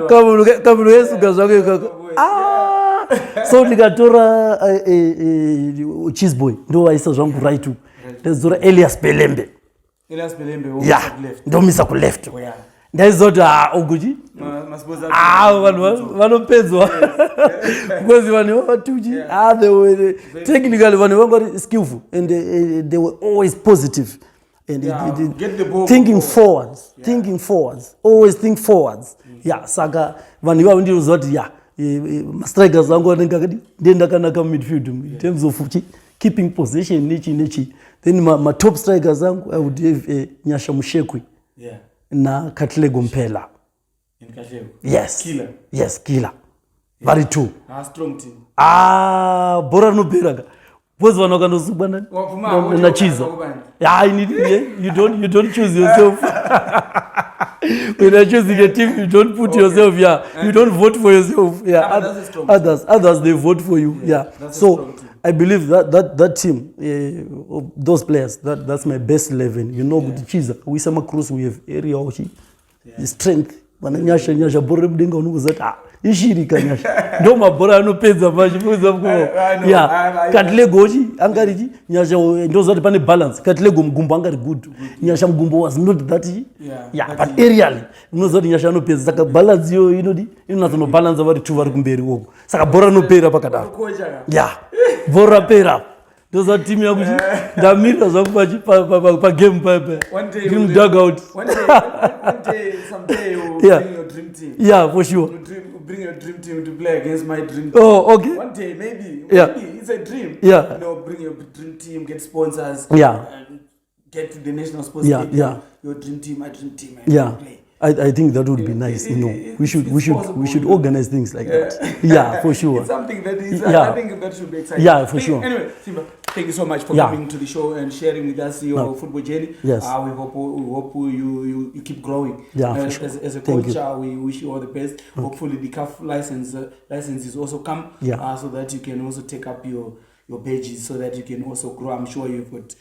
Kama unugesuka zwake kako. So nikatora cheese boy ndo aisa zvangu right to. Ndezora Elias Belembe. Yeah. Ndo misa ku left. Ndezota uguji. Vanopedzwa. Because vanhu vatuji. They were technically vanhu vanga skillful, and they were always positive. And get the ball thinking forwards, always think forwards. Yeah, saka vanhu ivavo ndinozva kuti strikers vangu vanenge ndendakanaka midfield in terms of keeping possession nechi. Then my top strikers vangu I would have Nyasha Mushekwi na Katlego Mpela. Yes. Killer. Yes, killer. Very true. Strong team. Bora no beraga. Both one can also na cheese. Yeah, I need you don't choose yourself. When you're choosing a team, you don't put yourself. Yeah, you don't vote for yourself. Yeah, others they vote for you. Yeah. So I believe that team, those players, that's my best 11. You know, with cheese. We some Cruz, we have area ochi, strength. Nyasha bora mdenga unuzata. Ishirika Nyasha. Ndo mabora anopedza manje muza mko. Yeah. Katlego ochi angariji Nyasha ndo zote pane balance. Katlego mgumbo angari good. Nyasha mgumbo was not that. Yeah, but aerially unozoti Nyasha anopedza saka balance yo inono balance vari two vari kumberi woko. Saka bora anopera pakadaro. Yeah. Bora pera. Those are team yakuti ndamira zvakupachi pa game pipe. One day you dugout. One day someday you bring your dream team. Yeah, for sure. Bring your dream team to play against my dream team. Oh, okay. One day maybe it's a dream. Yeah. You know, bring your dream team, get sponsors. Yeah. Get to the national sports stadium. Yeah. Your dream team, my dream team. Play. I think that would be nice. We should organize things like that. Yeah, for sure. It's something that is. I think that should be exciting. Yeah, for sure. Anyway, Simba, thank you so much for coming to the show and sharing with us your football journey. Yes. We hope you keep growing. Yeah, for sure. As a coach, we wish you all the best. Hopefully, the CAF licenses also come. Yeah. So that you can also take up your pages, so that you can also grow. I'm sure you've got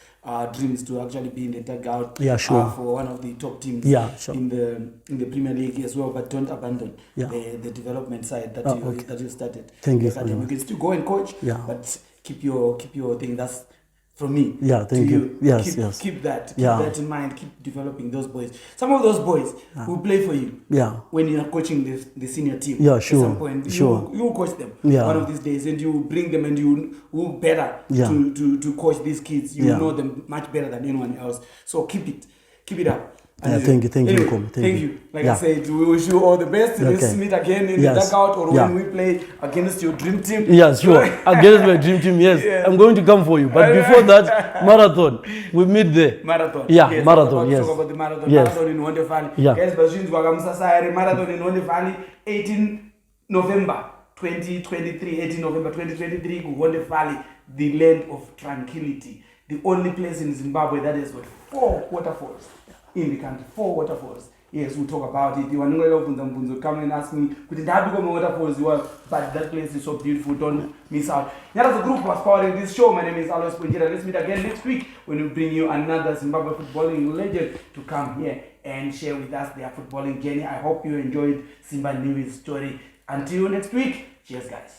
dreams to actually be in the dugout. Yeah, sure. For one of the top teams. Yeah, sure. In the Premier League as well, but don't abandon the development side that you started. Thank you. You can still go and coach, but keep your thing. That's from me. Yeah, thank you. Yes, keep that in mind. Keep developing those boys. Some of those boys will play for you. Yeah. When you are coaching the senior team. Yeah, sure. At some point, sure. You will coach them. Yeah. One of these days, and you will bring them, and you will better to coach these kids. You know them much better than anyone else. So keep it up. Yeah, thank you. Thank you. Like I said, we wish you all the best. Let's meet again in the dugout or when we play against your dream team. Yeah, sure. Against my dream team, yes. I'm going to come for you. But before that, marathon. We meet there. Marathon. Yeah, yes, marathon, yes. Talk about the marathon. Yes. Marathon in Wonder Valley. Yeah. Guys, marathon in Wonder Valley, 18 November 2023, Wonder Valley, the land of tranquility. The only place in Zimbabwe that has got 4 waterfalls. In the country, 4 waterfalls. Yes, we'll talk about it. You want to come and ask me, but waterfalls you are, but that place is so beautiful. Don't miss out. The group was powering this show. My name is Alois Punjira. Let's meet again next week when we bring you another Zimbabwe footballing legend to come here and share with us their footballing journey. I hope you enjoyed Simba Nhivi's story. Until next week, cheers, guys.